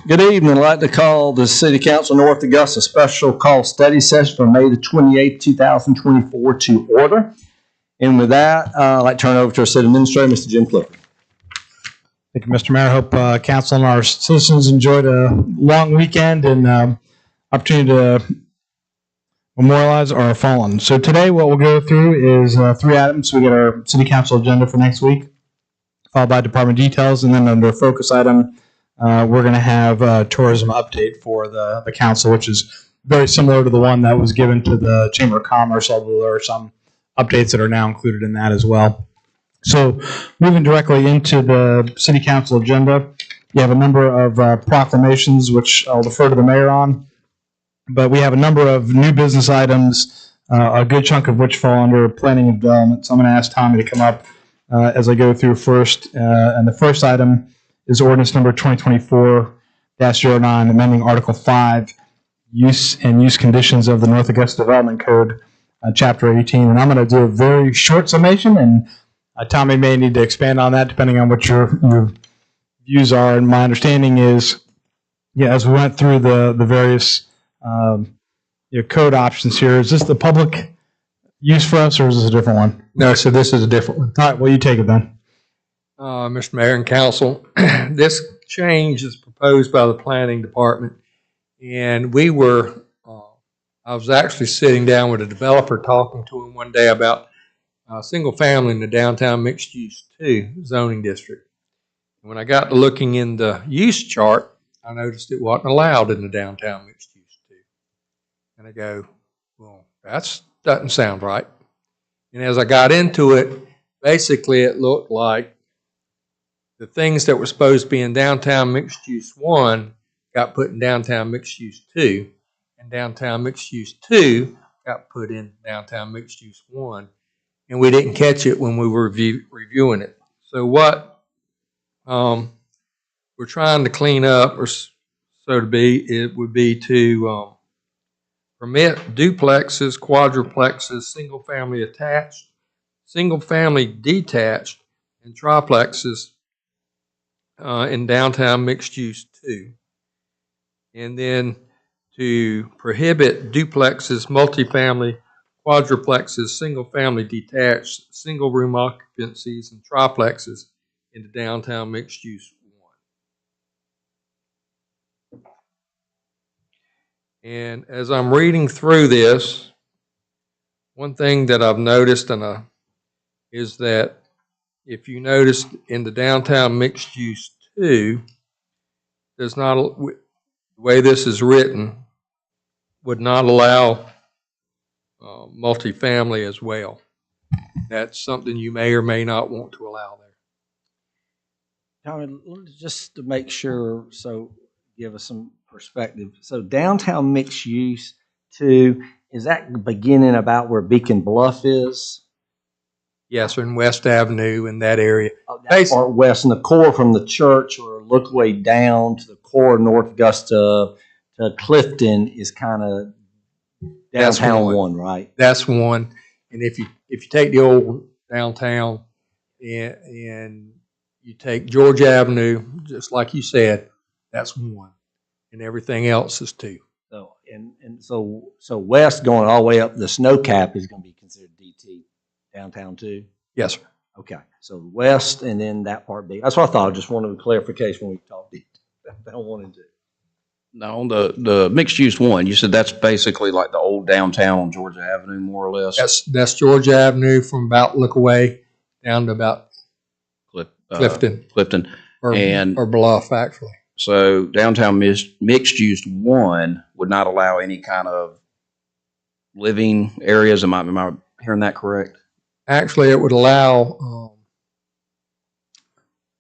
Good evening. I'd like to call the City Council North Augusta special call study session for May the 28th, 2024 to order. And with that, I'd like to turn it over to our City Administrator, Mr. Jim Clifford. Thank you, Mr. Mayor. I hope Council and our citizens enjoyed a long weekend and opportunity to memorialize our fallen. So today what we'll go through is 3 items. We get our City Council agenda for next week, followed by department details, and then under focus item, we're going to have a tourism update for the council, which is very similar to the one that was given to the Chamber of Commerce, although there are some updates that are now included in that as well. So moving directly into the City Council agenda, you have a number of proclamations, which I'll defer to the mayor on, but we have a number of new business items, a good chunk of which fall under planning and development. So I'm going to ask Tommy to come up as I go through first. And the first item is ordinance number 2024-09, amending Article 5, Use and Use Conditions of the North Augusta Development Code, Chapter 18. And I'm going to do a very short summation, and Tommy may need to expand on that depending on what your views are. And my understanding is, as we went through the various code options here, is this the public use for us, or is this a different one? No, so this is a different one. All right, well, you take it then. Mr. Mayor and Council, this change is proposed by the Planning Department, and I was actually sitting down with a developer talking to him one day about single family in the downtown mixed use 2 zoning district. And when I got to looking in the use chart, I noticed it wasn't allowed in the downtown mixed use 2. And I go, well, that doesn't sound right. And as I got into it, basically it looked like the things that were supposed to be in downtown mixed use 1 got put in downtown mixed use 2, and downtown mixed use 2 got put in downtown mixed use 1, and we didn't catch it when we were reviewing it. So what we're trying to clean up, or so to be, it would be to permit duplexes, quadruplexes, single family attached, single family detached, and triplexes in downtown mixed use 2. And then to prohibit duplexes, multifamily, quadruplexes, single family detached, single room occupancies, and triplexes in the downtown mixed use 1. And as I'm reading through this, one thing that I've noticed is that if you notice in the downtown mixed use 2, there's not the way this is written would not allow multifamily as well. That's something you may or may not want to allow there. Tommy, just to make sure, so give us some perspective. So downtown mixed use 2, is that beginning about where Beacon Bluff is? Yes, or in West Avenue in that area. Or west, in the core from the church, or look way down to the core of North Augusta to Clifton is kind of downtown 1, right? That's 1. And if you take the old downtown and you take George Avenue, just like you said, that's 1, and everything else is 2. So so west going all the way up the snow cap is going to be considered DT. Downtown 2? Yes, sir. Okay. So west and then that part B. That's what I thought. I just wanted a clarification when we talked down 1 and 2. Now, on the mixed use 1, you said that's basically like the old downtown on Georgia Avenue, more or less? That's George Avenue from about Lookaway down to about Clifton. Or Bluff, actually. So downtown mixed use 1 would not allow any kind of living areas. Am I hearing that correct? Actually, it would allow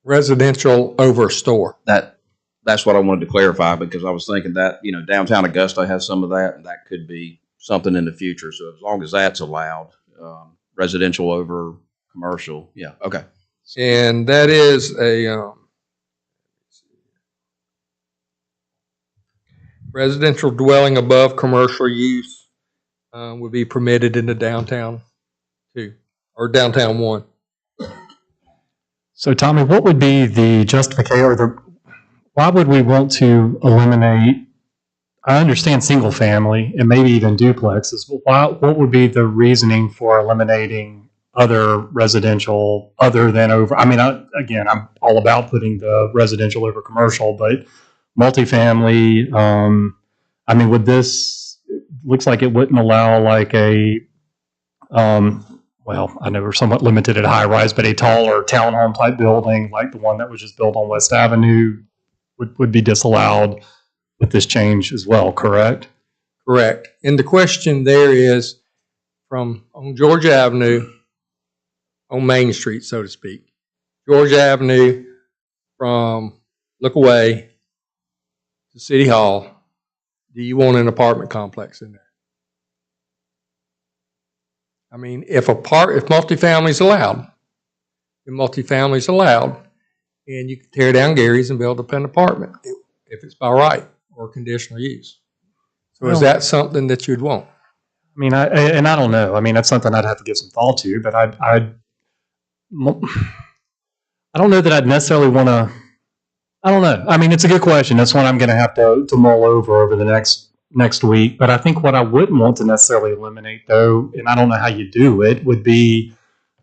residential over a store. That's what I wanted to clarify, because I was thinking that, downtown Augusta has some of that, and that could be something in the future. So as long as that's allowed, residential over commercial, yeah, okay. And that is a residential dwelling above commercial use would be permitted in the downtown 2, or downtown 1. So Tommy, what would be the justification, or why would we want to eliminate, I understand single family and maybe even duplexes, but what would be the reasoning for eliminating other residential other than over, I mean, again, I'm all about putting the residential over commercial, but multifamily, I mean, looks like it wouldn't allow like well, I know we're somewhat limited at high rise, but a taller townhome type building like the one that was just built on West Avenue would be disallowed with this change as well, correct? Correct. And the question there is from on Georgia Avenue, on Main Street, so to speak. Georgia Avenue from Look Away to City Hall. Do you want an apartment complex in there? I mean, if multifamily is allowed, then multifamily is allowed, and you can tear down Gary's and build up an apartment if it's by right or conditional use. So is that something that you'd want? I mean, I don't know. I mean, that's something I'd have to give some thought to, but I don't know that I'd necessarily want to. I don't know. I mean, it's a good question. That's one I'm going to have to mull over the next week. But I think what I wouldn't want to necessarily eliminate, though, and I don't know how you do it, would be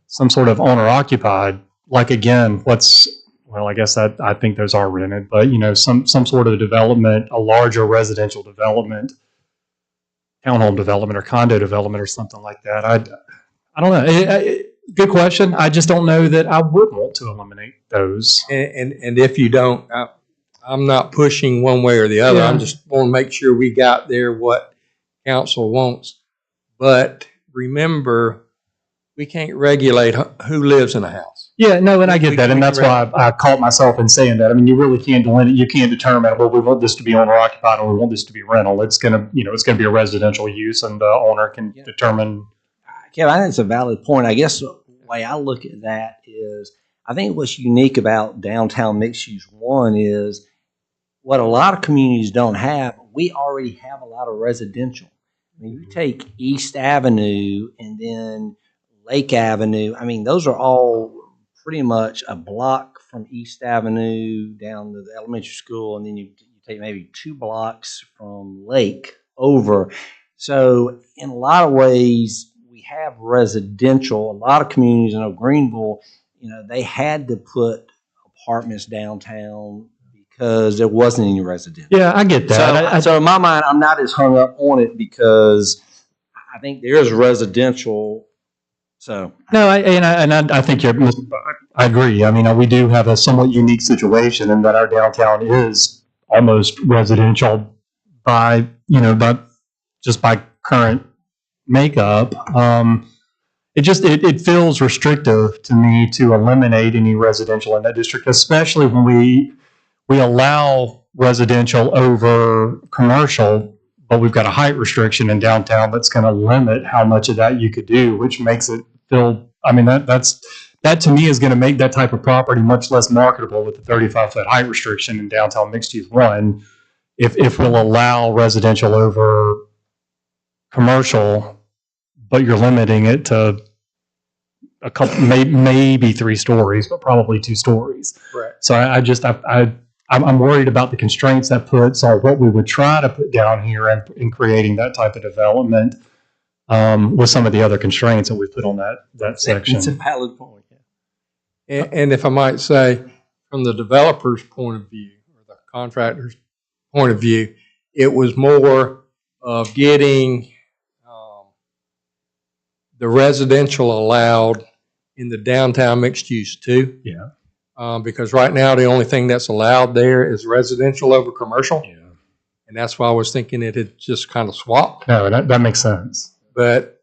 some sort of owner occupied. Like again, I guess I think those are rented, but some sort of development, a larger residential development, townhome development or condo development or something like that. I don't know. Good question. I just don't know that I would want to eliminate those. And if you don't, I'm not pushing one way or the other. Yeah. I'm just want to make sure we got there what council wants. But remember, we can't regulate who lives in a house. Yeah, no, and I get that, and that's why I caught myself in saying that. I mean, you really can't delineate. You can't determine, well, we want this to be owner occupied, or we want this to be rental. It's gonna be a residential use, and the owner can determine. Kevin, I think it's a valid point. I guess the way I look at that is, I think what's unique about downtown mixed use one is what a lot of communities don't have. We already have a lot of residential. I mean, you take East Avenue and then Lake Avenue. I mean, those are all pretty much a block from East Avenue down to the elementary school, and then you take maybe 2 blocks from Lake over. So in a lot of ways, we have residential. A lot of communities, I know Greenville, they had to put apartments downtown because there wasn't any residential. Yeah, I get that. So in my mind, I'm not as hung up on it because I think there is residential. So no, I think I agree. I mean, we do have a somewhat unique situation in that our downtown is almost residential by current makeup. It feels restrictive to me to eliminate any residential in that district, especially when we allow residential over commercial, but we've got a height restriction in downtown that's going to limit how much of that you could do, which makes it feel, I mean, that to me is going to make that type of property much less marketable with the 35-foot height restriction in downtown mixed use one. If we'll allow residential over commercial, but you're limiting it to a couple, maybe 3 stories, but probably 2 stories. Right. So I'm worried about the constraints that puts on what we would try to put down here in creating that type of development with some of the other constraints that we put on that section. It's a valid point. Yeah. And if I might say, from the developer's point of view or the contractor's point of view, it was more of getting the residential allowed in the downtown mixed use too. Yeah. Because right now the only thing that's allowed there is residential over commercial. Yeah. And that's why I was thinking it had just kind of swapped. No, that makes sense. But,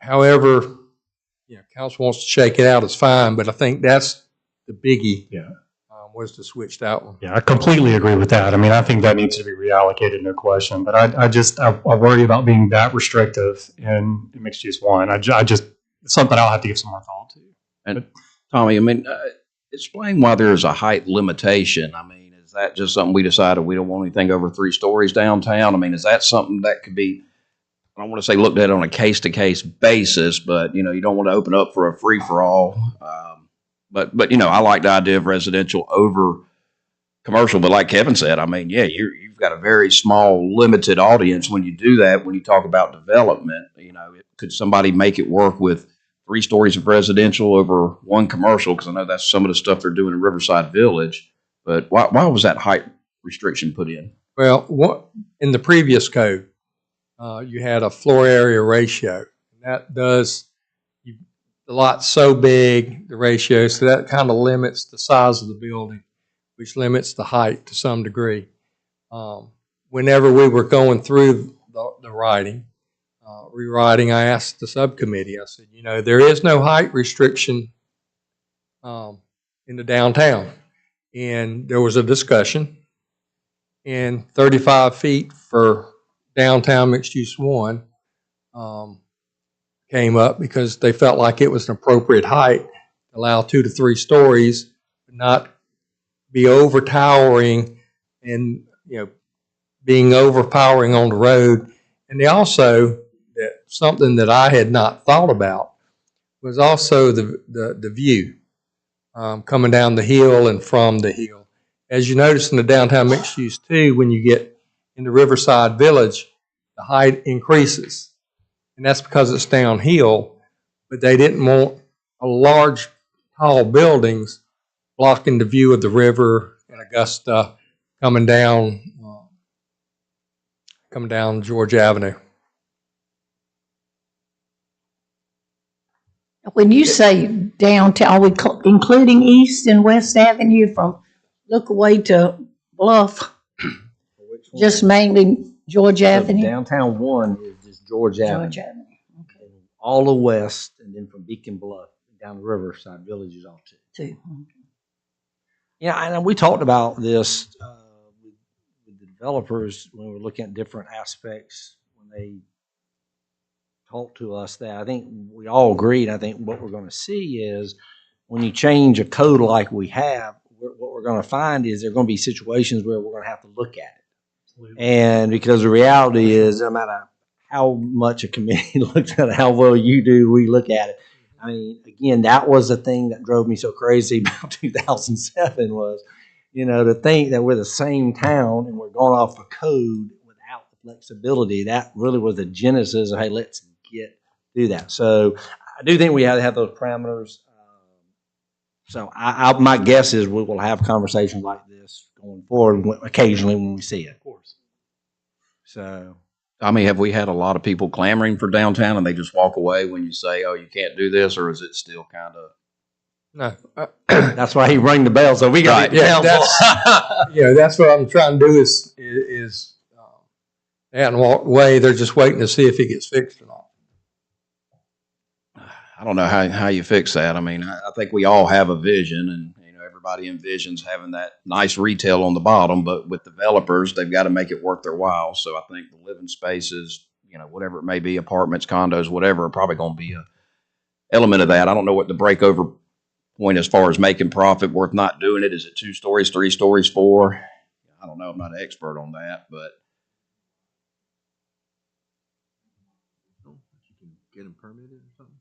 however, council wants to shake it out, it's fine. But I think that's the biggie. Yeah. Was to switch that one. Yeah, I completely agree with that. I mean, I think that needs to be reallocated, no question. But I worry about being that restrictive in mixed use one. It's something I'll have to give some more thought to. And Tommy, I mean, explain why there's a height limitation. I mean, is that just something we decided we don't want anything over 3 stories downtown? I mean, is that something that could be, I don't want to say looked at on a case-to-case basis, but, you don't want to open up for a free-for-all. But I like the idea of residential over commercial, but like Kevin said, I mean, yeah, you've got a very small, limited audience when you do that. When you talk about development, could somebody make it work with 3 stories of residential over 1 commercial? Because I know that's some of the stuff they're doing in Riverside Village. But why was that height restriction put in? Well, in the previous code, you had a floor area ratio. That does, the lot's so big, the ratio, so that kind of limits the size of the building, which limits the height to some degree. Whenever we were going through the rewriting, I asked the subcommittee, I said, there is no height restriction in the downtown. And there was a discussion, and 35 feet for downtown mixed use 1 came up because they felt like it was an appropriate height to allow 2 to 3 stories, but not be over towering and being overpowering on the road. And they also, something that I had not thought about was also the view coming down the hill and from the hill. As you notice in the downtown mixed use 2, when you get into Riverside Village, the height increases. And that's because it's downhill, but they didn't want a large, tall buildings blocking the view of the river and Augusta coming down George Avenue. When you say downtown, are we including East and West Avenue from Lookaway to Bluff? Just mainly George Avenue? Downtown 1 is just George Avenue. George Avenue. Okay. All the west, and then from Beacon Bluff down to Riverside Village is all 2. Yeah, and we talked about this with the developers when we were looking at different aspects when they talked to us. That I think we all agreed. I think what we're going to see is when you change a code like we have, what we're going to find is there are going to be situations where we're going to have to look at it. And because the reality is, no matter how much a committee looks at it, how well you do, we look at it. I mean, again, that was the thing that drove me so crazy about 2007 was, to think that we're the same town and we're going off a code without the flexibility. That really was the genesis of, hey, let's do that. So I do think we have to have those parameters. So my guess is we will have conversations like this going forward occasionally when we see it. Of course. So, I mean, have we had a lot of people clamoring for downtown and they just walk away when you say, oh, you can't do this, or is it still kind of? No. That's why he rang the bell. So we got that's what I'm trying to do is they hadn't walked away. They're just waiting to see if it gets fixed or not. I don't know how you fix that. I mean, I think we all have a vision, and everybody envisions having that nice retail on the bottom, but with developers, they've got to make it worth their while. So I think the living spaces, whatever it may be, apartments, condos, whatever, are probably going to be a element of that. I don't know what the breakover point as far as making profit worth not doing it. Is it 2 stories, 3 stories, 4? I don't know. I'm not an expert on that, but you can get them permitted or something.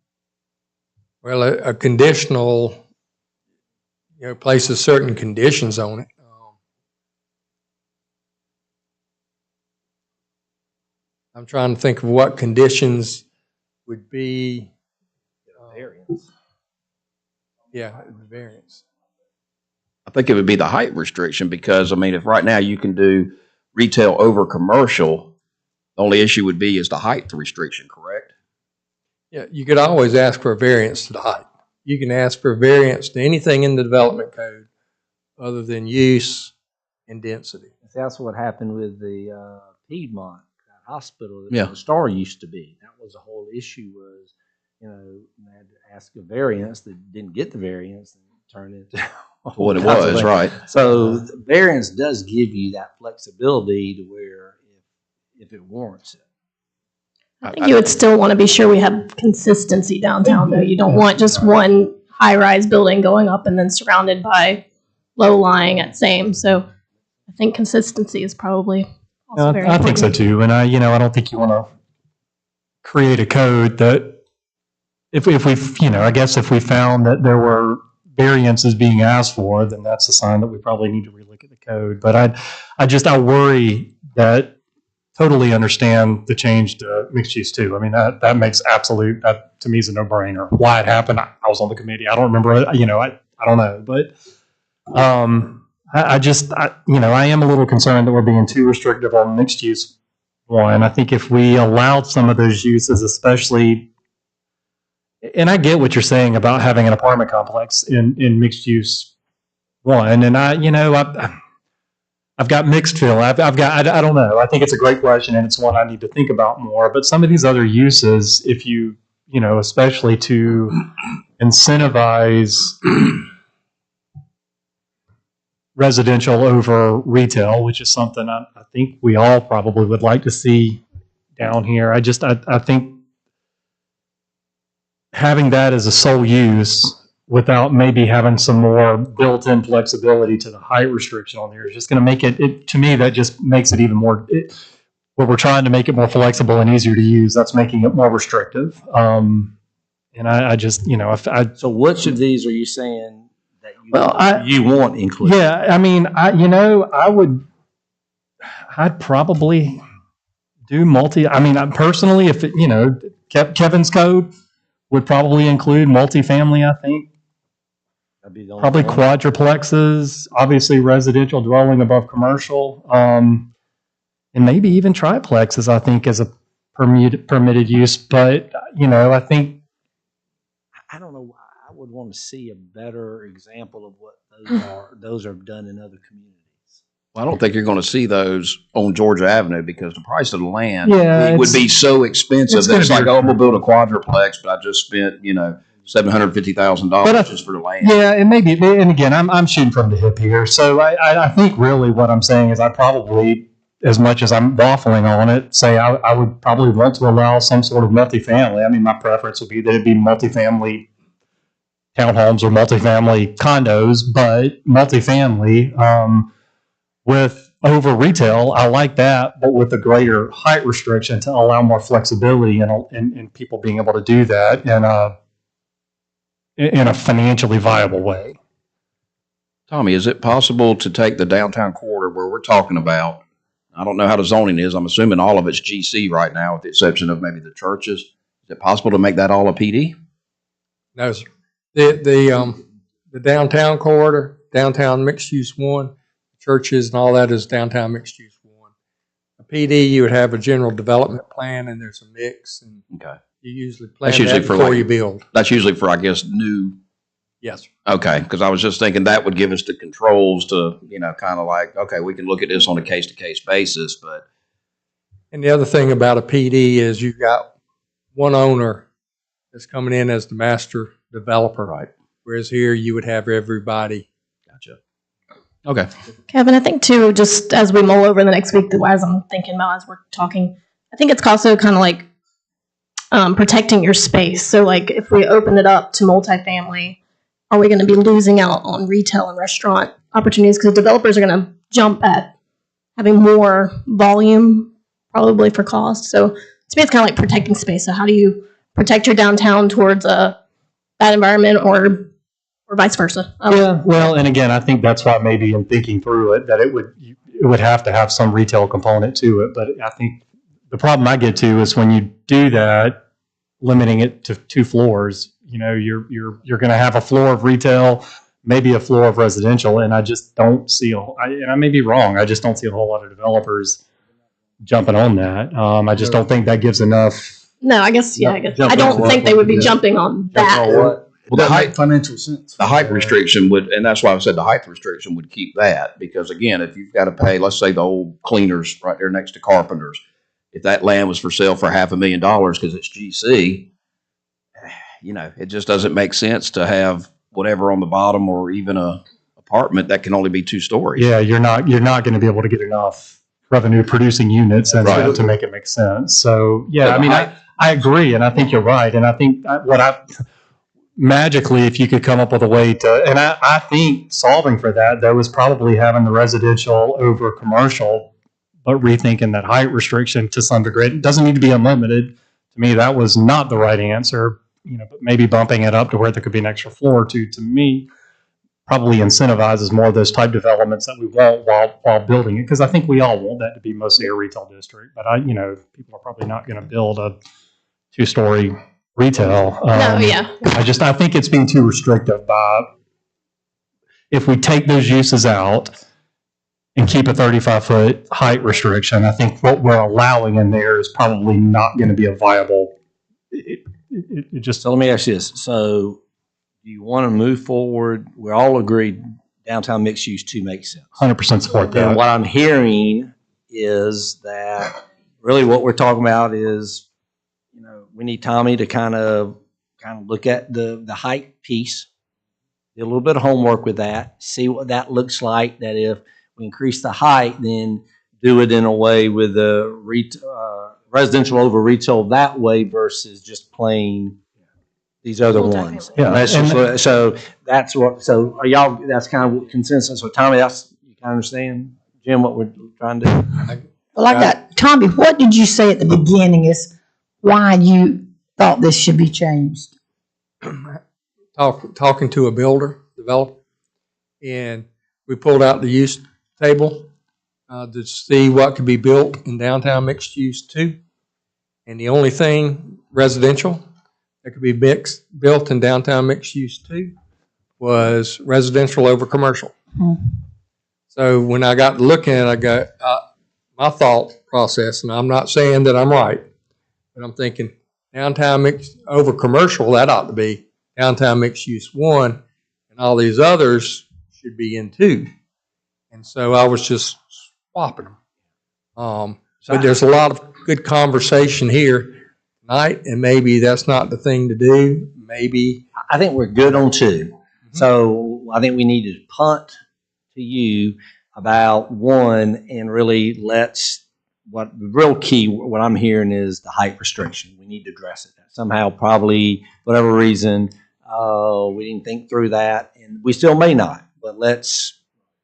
Well, a conditional, places certain conditions on it. I'm trying to think of what conditions would be. variance. Yeah, the variance. I think it would be the height restriction because, I mean, if right now you can do retail over commercial, the only issue would be is the height restriction, correct? Yeah, you could always ask for a variance to the height. You can ask for a variance to anything in the development code other than use and density. That's what happened with the Piedmont hospital that Yeah. the Star used to be. That was the whole issue was, they had to ask a variance that didn't get the variance and turned it into What it was, right? So the variance does give you that flexibility to where if it warrants it. I think you would still want to be sure we have consistency downtown, though. You don't want just one high-rise building going up and then surrounded by low-lying at same. So I think consistency is probably also very I important. think so too. And I don't think you want to create a code that if we, I guess if we found that there were variances being asked for, then that's a sign that we probably need to relook at the code. But I worry that totally understand the change to mixed use too. I mean, that makes that to me is a no brainer. Why it happened, I was on the committee. I don't remember, I don't know, but, I am a little concerned that we're being too restrictive on mixed use one. I think if we allowed some of those uses, especially, and I get what you're saying about having an apartment complex in mixed use one, and I've got mixed feel. I don't know. I think it's a great question, and it's one I need to think about more. But some of these other uses, if especially to incentivize residential over retail, which is something I think we all probably would like to see down here. I think having that as a sole use without maybe having some more built-in flexibility to the height restriction on there is just going to make it, to me, that just makes it even more, where we're trying to make it more flexible and easier to use, that's making it more restrictive. And I just, So which of these are you saying that you want included? Yeah, I mean, I'd probably do personally, if Kevin's code would probably include multifamily, I think. That'd be the only Probably one. quadruplexes, obviously residential dwelling above commercial, and maybe even triplexes, I think, as a permitted use. But, I think, I don't know. I would want to see a better example of what those are. Those are done in other communities. Well, I don't think you're going to see those on Georgia Avenue because the price of the land Yeah, would be so expensive it's that it's gonna like, be- oh, I'm going to build a quadruplex, but I just spent, $750,000 just for the land. yeah, and maybe, and again, I'm shooting from the hip here. So I think really what I'm saying is I probably, as much as I'm waffling on it, say I would probably want to allow some sort of multifamily. I mean, my preference would be that it'd be multifamily townhomes or multifamily condos, but multifamily with over retail, I like that, but with a greater height restriction to allow more flexibility and people being able to do that in a financially viable way. Tommy, is it possible to take the downtown corridor where we're talking about? I don't know how the zoning is. I'm assuming all of it's GC right now, with the exception of maybe the churches. Is it possible to make that all a PD? No, sir. The downtown corridor, downtown mixed use one, churches and all that is downtown mixed use one. A PD, you would have a general development plan and there's a mix, and Okay. you usually plan That's usually that for before like- you build. That's usually for, I guess, new. Yes, sir. Okay, because I was just thinking that would give us the controls to, kind of like, okay, we can look at this on a case-to-case basis, but And the other thing about a PD is you've got one owner that's coming in as the master developer. Right. Whereas here you would have everybody. gotcha. Okay. Kevin, I think too, just as we mull over the next week, as I'm thinking about as we're talking, I think it's also kind of like protecting your space. So like if we open it up to multifamily, are we going to be losing out on retail and restaurant opportunities? Because developers are going to jump at having more volume, probably for cost. So to me, it's kind of like protecting space. So how do you protect your downtown towards a bad environment or vice versa? Yeah, well, and again, I think that's why maybe in thinking through it, that it would have to have some retail component to it. But I think the problem I get to is when you do that, limiting it to 2 floors, you're going to have a floor of retail, maybe a floor of residential, and I just don't see and I may be wrong, I just don't see a whole lot of developers jumping on that. I just don't think that gives enough. No, I guess, yeah, I Jumping don't on think what? they would be jumping on that. Well, the height financial sense. The height restriction would, and that's why I said the height restriction would keep that, because again, if you've got to pay, let's say the old cleaners right there next to Carpenter's, if that land was for sale for $500,000 because it's GC, it just doesn't make sense to have whatever on the bottom or even a apartment that can only be 2 stories. Yeah, you're not going to be able to get enough revenue producing units Right. to make it make sense. So yeah, But I mean, height- I agree, and I think you're right, and I think magically, if you could come up with a way to, and I think solving for that, though, is probably having the residential over commercial, but rethinking that height restriction to some degree. It doesn't need to be unlimited. To me, that was not the right answer, but maybe bumping it up to where there could be an extra floor or two, to me, probably incentivizes more of those type developments that we want while building it. Because I think we all want that to be mostly a retail district. But people are probably not going to build a 2-story retail. No, yeah. I think it's being too restrictive if we take those uses out and keep a 35-foot height restriction. I think what we're allowing in there is probably not going to be a viable. So let me ask you this. So do you want to move forward? We all agreed downtown mixed use 2 makes sense. 100% support And that. what I'm hearing is that really what we're talking about is, we need Tommy to kind of look at the height piece, do a little bit of homework with that, see what that looks like, that if we increase the height, then do it in a way with the residential over retail that way versus just plain these other ones. Yeah, So that's what, so are y'all, that's kind of consensus. So Tommy, you kind of understand, Jim, what we're trying to do? Well, I got, Tommy, what did you say at the beginning is why you thought this should be changed? Talking to a developer, and we pulled out the use table to see what could be built in downtown mixed use 2. And the only thing residential that could be built in downtown mixed use 2 was residential over commercial. So when I got to looking at it, I got my thought process, and I'm not saying that I'm right, but I'm thinking downtown mixed over commercial, that ought to be downtown mixed use 1, and all these others should be in 2. And so I was just swapping them. But there's a lot of good conversation here tonight, and maybe that's not the thing to do. Maybe I think we're good on 2. So I think we need to punt to you about 1 and really what the real key, what I'm hearing is the height restriction. We need to address it. Somehow, probably, whatever reason, we didn't think through that, and we still may not, but that's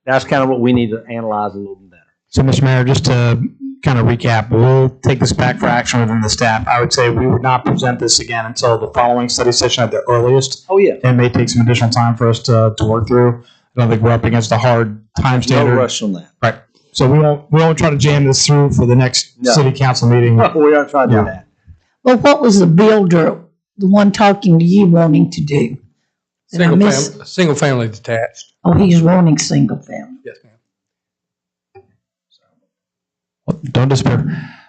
kind of what we need to analyze a little bit better. So, Mr. Mayor, just to kind of recap, we'll take this back for action within the staff. I would say we would not present this again until the following study session at the earliest. Oh, yeah. It may take some additional time for us to work through. I don't think we're up against a hard time standard. No rush on that. Right. So we won't try to jam this through for the next city council meeting. We aren't trying to do that. Well, what was the builder, the one talking to you, wanting to do? Did I miss? single family detached. Oh, he's wanting single family. Yes, ma'am. Don't despair.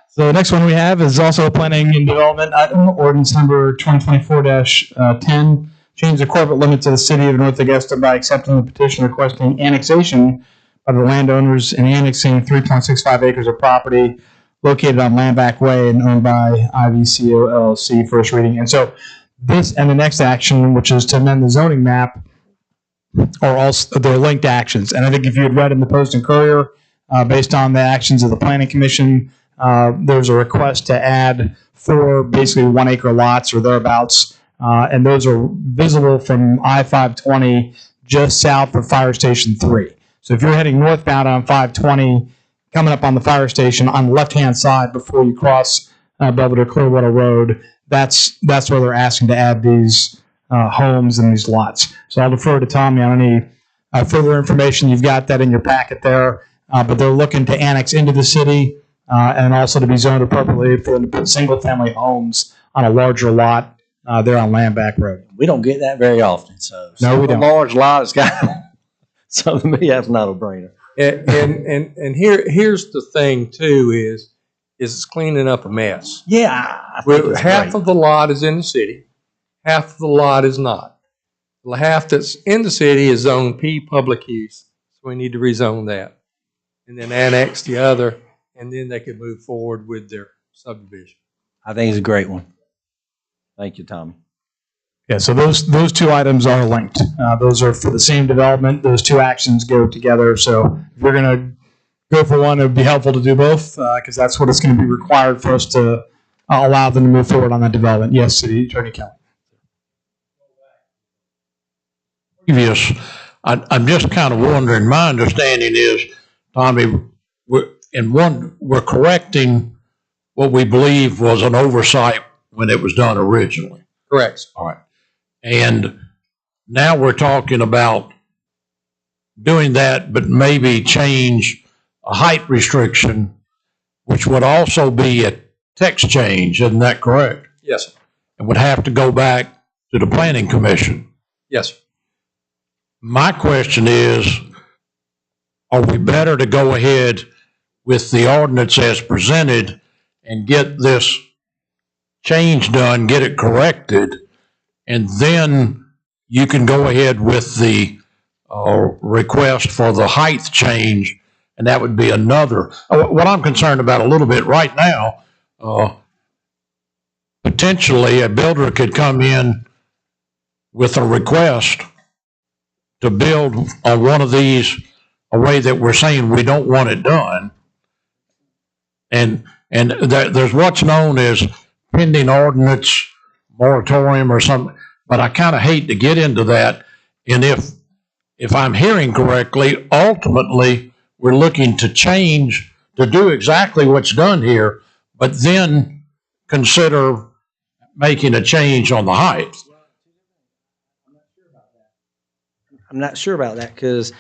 So the next one we have is also a planning and development item, ordinance number 2024-10, change the corporate limits of the city of North Augusta by accepting the petition requesting annexation by the landowners and annexing 3.65 acres of property located on Landback Way and owned by IVCO LLC, first reading. And so this and the next action, which is to amend the zoning map, are also, they're linked actions. And I think if you had read in the Post and Courier, based on the actions of the Planning Commission, there's a request to add 4 basically 1 acre lots or thereabouts, and those are visible from I-520 just south of Fire Station 3. So if you're heading northbound on 520, coming up on the fire station on the left-hand side before you cross Belvedere Clearwater Road, that's where they're asking to add these homes and these lots. So I'll defer to Tommy on any further information. You've got that in your packet there, but they're looking to annex into the city and also to be zoned appropriately for them to put single-family homes on a larger lot there on Landback Road. We don't get that very often, so. No, we don't. A large lot, it's got, so to me, that's not a brainer. And here's the thing too is it's cleaning up a mess. Yeah, I think it's Half great. of the lot is in the city, half of the lot is not. The half that's in the city is zone P, public use, so we need to rezone that. And then annex the other, and then they could move forward with their subdivision. I think it's a great one. Thank you, Tommy. Yeah, so those 2 items are linked. Those are for the same development. Those 2 actions go together. So if we're going to go for one, it would be helpful to do both because that's what it's going to be required for us to allow them to move forward on that development. Yes, City Attorney Kelly. Previous, I'm just kind of wondering, my understanding is, Tommy, we're correcting what we believe was an oversight when it was done originally. Correct. All right. And now we're talking about doing that, but maybe change a height restriction, which would also be a text change, isn't that correct? Yes, sir. It would have to go back to the planning commission. Yes, sir. My question is, are we better to go ahead with the ordinance as presented and get this change done, get it corrected, and then you can go ahead with the request for the height change, and that would be another. What I'm concerned about a little bit right now, potentially a builder could come in with a request to build on one of these a way that we're saying we don't want it done. And there's what's known as pending ordinance moratorium or something, but I kind of hate to get into that. And if I'm hearing correctly, ultimately, we're looking to change, to do exactly what's done here, but then consider making a change on the height. I'm not sure about that because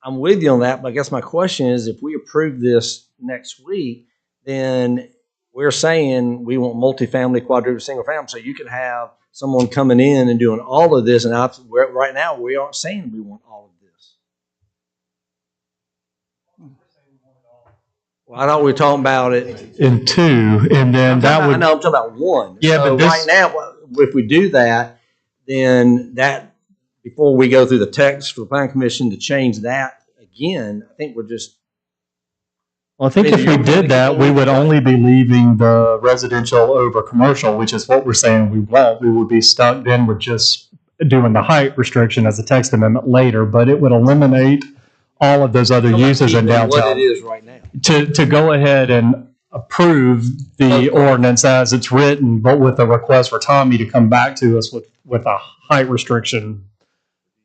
I'm with you on that, but I guess my question is if we approve this next week, then we're saying we want multifamily, quadruple, single family. So you could have someone coming in and doing all of this. And right now, we aren't saying we want all of this. Well, I thought we were talking about it. In two, and then that would. I know, I'm talking about one. Yeah, so but this. right now, if we do that, then that, before we go through the text for the planning commission to change that again, I think we're just. Well, I think if we did that, we would only be leaving the residential over commercial, which is what we're saying we won't. We would be stuck then with just doing the height restriction as a text amendment later, but it would eliminate all of those other uses in downtown. What it is right now. To go ahead and approve the ordinance as it's written, but with a request for Tommy to come back to us with a height restriction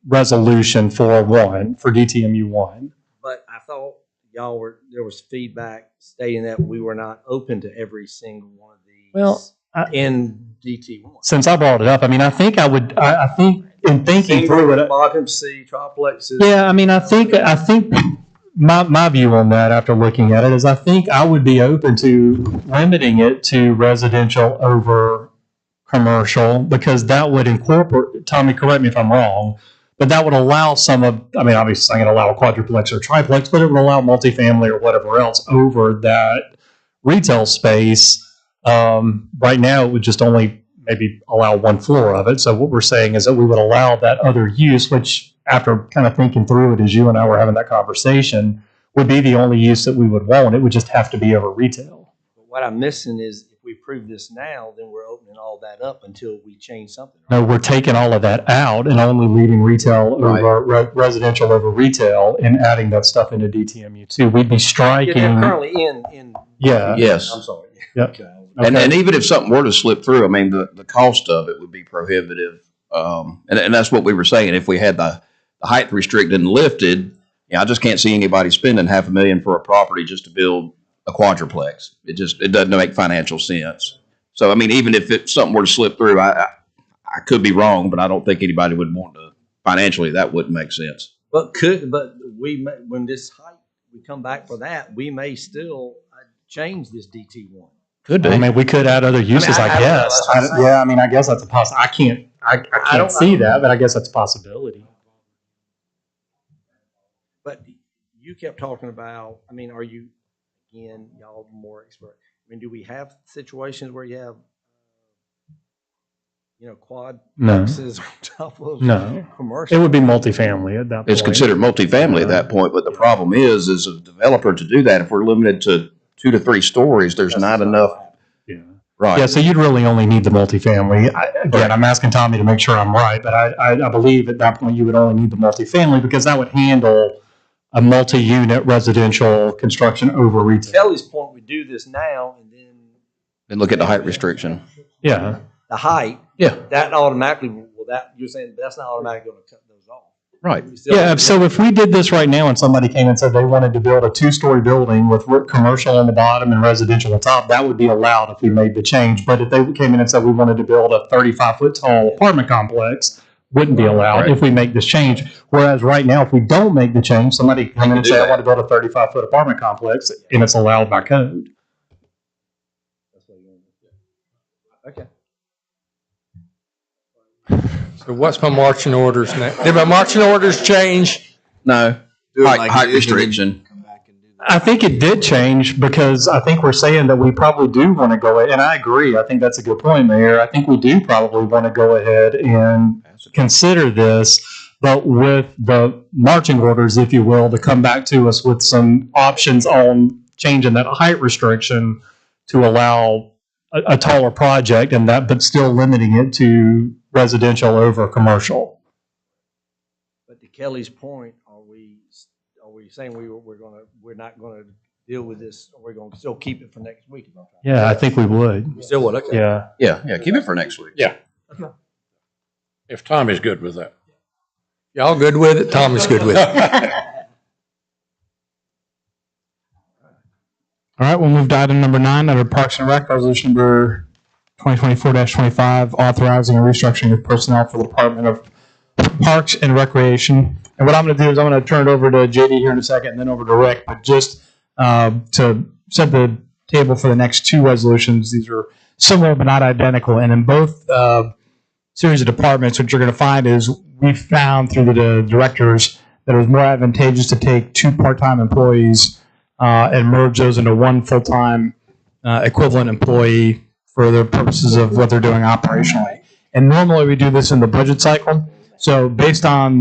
resolution for DTMU 1. But I thought there was feedback stating that we were not open to every single one of these. Well, in DT1. Since I brought it up, I mean, I think in thinking through it, occupancy, triplexes. yeah, I mean, I think my view on that after looking at it is I think I would be open to limiting it to residential over commercial because that would incorporate, Tommy, correct me if I'm wrong, but that would allow obviously I can allow a quadruplex or triplex, but it would allow multifamily or whatever else over that retail space. Right now, it would just only maybe allow one floor of it. So what we're saying is that we would allow that other use, which after kind of thinking through it as you and I were having that conversation, would be the only use that we would want. It would just have to be over retail. But what I'm missing is if we approve this now, then we're opening all that up until we change something. No, we're taking all of that out and only leaving retail over residential over retail and adding that stuff into DTMU 2. We'd be striking. They're currently in. Yeah. Yes. I'm sorry. Yep. Okay. And even if something were to slip through, I mean, the cost of it would be prohibitive. And that's what we were saying. If we had the height restricted and lifted, I just can't see anybody spending $500,000 for a property just to build a quadruplex. It doesn't make financial sense. So, I mean, even if something were to slip through, I could be wrong, but I don't think anybody would want to financially. That wouldn't make sense. But we may, when this height, we come back for that, we may still change this DT1. Could be. I mean, we could add other uses, I guess. I guess that's a possibility. I can't see that, but I guess that's a possibility. But you kept talking about, I mean, are you, again, y'all more expert? I mean, do we have situations where you have, quad boxes on top of commercial? It would be multifamily at that point. It's considered multifamily at that point, but the problem is a developer to do that, if we're limited to 2 to 3 stories, there's not enough. Yeah. Right. Yeah, so you'd really only need the multifamily. I'm asking Tommy to make sure I'm right, but I believe at that point you would only need the multifamily because that would handle a multi-unit residential construction over retail. Kelly's point, we do this now and And look at the height restriction. Yeah. The height. Yeah. That automatically, you're saying that's not automatically going to cut those off. Right. Yeah, so if we did this right now and somebody came and said they wanted to build a 2-story building with commercial on the bottom and residential on top, that would be allowed if we made the change. But if they came in and said we wanted to build a 35-foot tall apartment complex wouldn't be allowed Right. if we make this change. Whereas right now, if we don't make the change, somebody can come in and do say, I that. want to build a 35-foot apartment complex, and it's allowed by code. Okay. So what's my marching orders now? Did my marching orders change? No, Do it height, like height this and then restriction. come back and do that. I think it did change because I think we're saying that we probably do want to go ahead, and I agree. I think that's a good point, Mayor. I think we do probably want to go ahead and consider this, but with the marching orders, if you will, to come back to us with some options on changing that height restriction to allow a taller project and that, but still limiting it to residential over commercial. But to Kelly's point, are we saying we're not gonna deal with this, or we're gonna still keep it for next week? Yeah, I think we would. We still would, okay. Yeah. Yeah, keep it for next week. Yeah. If Tommy's good with that. Y'all good with it? Tommy's good with it. All right, we'll move to item number 9, under Parks and Rec, resolution number 2024-25, authorizing a restructuring of personnel for the Department of Parks and Recreation. And what I'm going to do is I'm going to turn it over to JD here in a second and then over to Rick, but just to set the table for the next 2 resolutions, these are similar but not identical. And in both series of departments, what you're going to find is we found through the directors that it was more advantageous to take 2 part-time employees and merge those into 1 full-time equivalent employee for the purposes of what they're doing operationally. And normally we do this in the budget cycle. So based on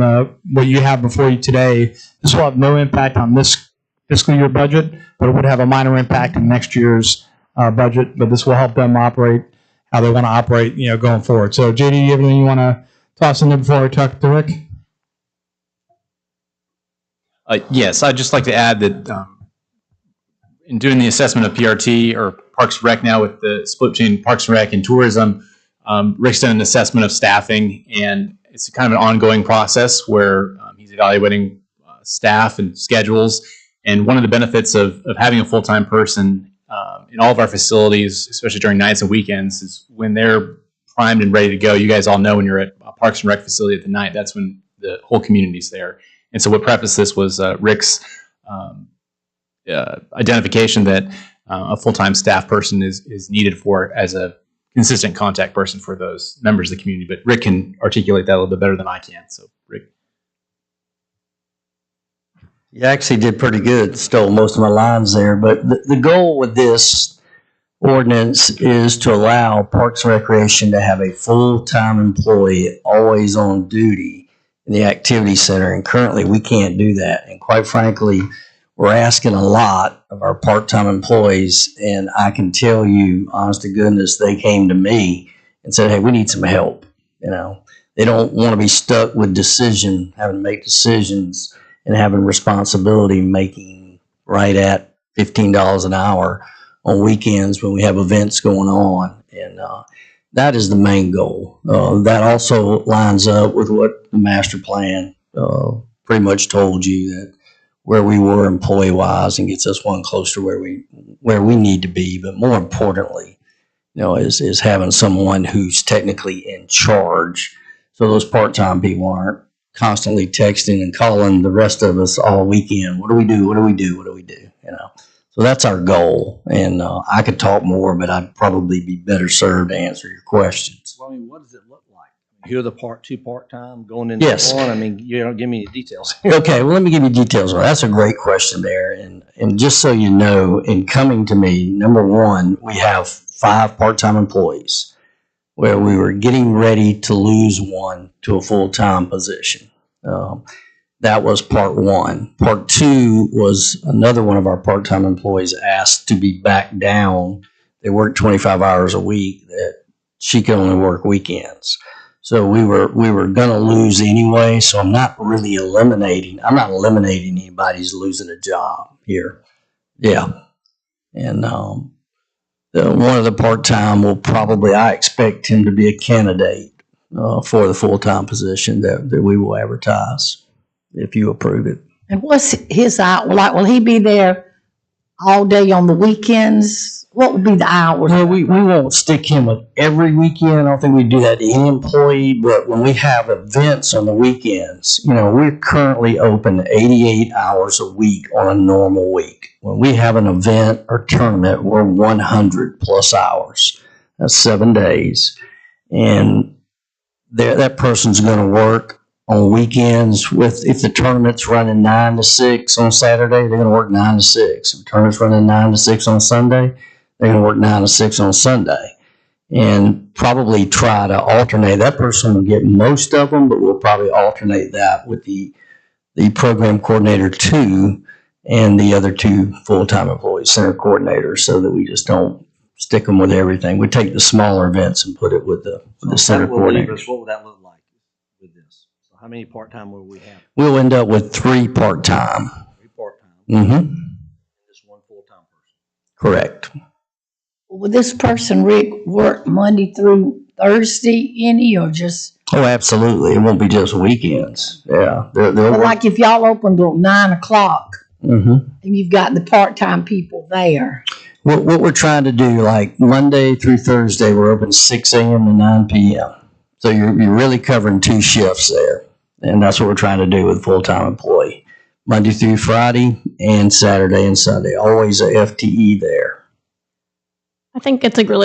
what you have before you today, this will have no impact on this fiscal year budget, but it would have a minor impact in next year's budget. But this will help them operate how they want to operate, going forward. So JD, do you have anything you want to toss in there before I talk to Rick? Yes, I'd just like to add that in doing the assessment of PRT or Parks and Rec now with the split between Parks and Rec and tourism, Rick's done an assessment of staffing, and it's kind of an ongoing process where he's evaluating staff and schedules. And one of the benefits of having a full-time person in all of our facilities, especially during nights and weekends, is when they're primed and ready to go. You guys all know when you're at a Parks and Rec facility at the night, that's when the whole community's there. And so what prefaced this was Rick's identification that a full-time staff person is needed for as a consistent contact person for those members of the community. But Rick can articulate that a little bit better than I can. So, Rick. You actually did pretty good, stole most of my lines there, but the goal with this ordinance is to allow Parks and Recreation to have a full-time employee always on duty in the activity center, and currently we can't do that. And quite frankly, we're asking a lot of our part-time employees, and I can tell you, honest to goodness, they came to me and said, hey, we need some help. They don't want to be stuck with having to make decisions and having responsibility making right at $15 an hour on weekends when we have events going on. And that is the main goal. That also lines up with what the master plan pretty much told you, that where we were employee-wise, and gets us one closer where we need to be. But more importantly, is having someone who's technically in charge, so those part-time people aren't constantly texting and calling the rest of us all weekend. What do we do? What do we do? What do we do? So that's our goal. And I could talk more, but I'd probably be better served to answer your questions. Well, what does it look like? Here are the 2 part-time going into Yes. one. You don't give me any details. Okay, well, let me give you details on that. That's a great question there. And just so you know, in coming to me, number one, we have 5 part-time employees where we were getting ready to lose one to a full-time position. That was part 1. Part 2 was another one of our part-time employees asked to be back down. They work 25 hours a week, that she could only work weekends. So we were going to lose anyway, so I'm not eliminating anybody's losing a job here. Yeah. And one of the part-time will I expect him to be a candidate for the full-time position that we will advertise if you approve it. And what's his out? Like, will he be there all day on the weekends? What would be the hours? Well, we won't stick him with every weekend. I don't think we do that to any employee, but when we have events on the weekends, we're currently open 88 hours a week on a normal week. When we have an event or tournament, we're 100 plus hours. That's 7 days. And that person's going to work on weekends if the tournament's running 9 to 6 on Saturday, they're going to work 9 to 6. If the tournament's running 9 to 6 on Sunday, they're going to work 9 to 6 on Sunday. And probably try to alternate. That person will get most of them, but we'll probably alternate that with the program coordinator 2 and the other 2 full-time employees, center coordinators, so that we just don't stick them with everything. We take the smaller events and put it with the center coordinators. What would that look like with this? So how many part-time will we have? We'll end up with 3 part-time. 3 part-time. Mm-hmm. Just 1 full-time person. Correct. Will this person, Rick, work Monday through Thursday or just? Oh, absolutely. It won't be just weekends. Yeah. They'll Well, work. like if y'all open till 9 o'clock Mm-hmm. and you've got the part-time people there. What we're trying to do, like Monday through Thursday, we're open 6 a.m. to 9 p.m. So you're really covering 2 shifts there. And that's what we're trying to do with full-time employee. Monday through Friday and Saturday and Sunday. Always a FTE there. I think it's a good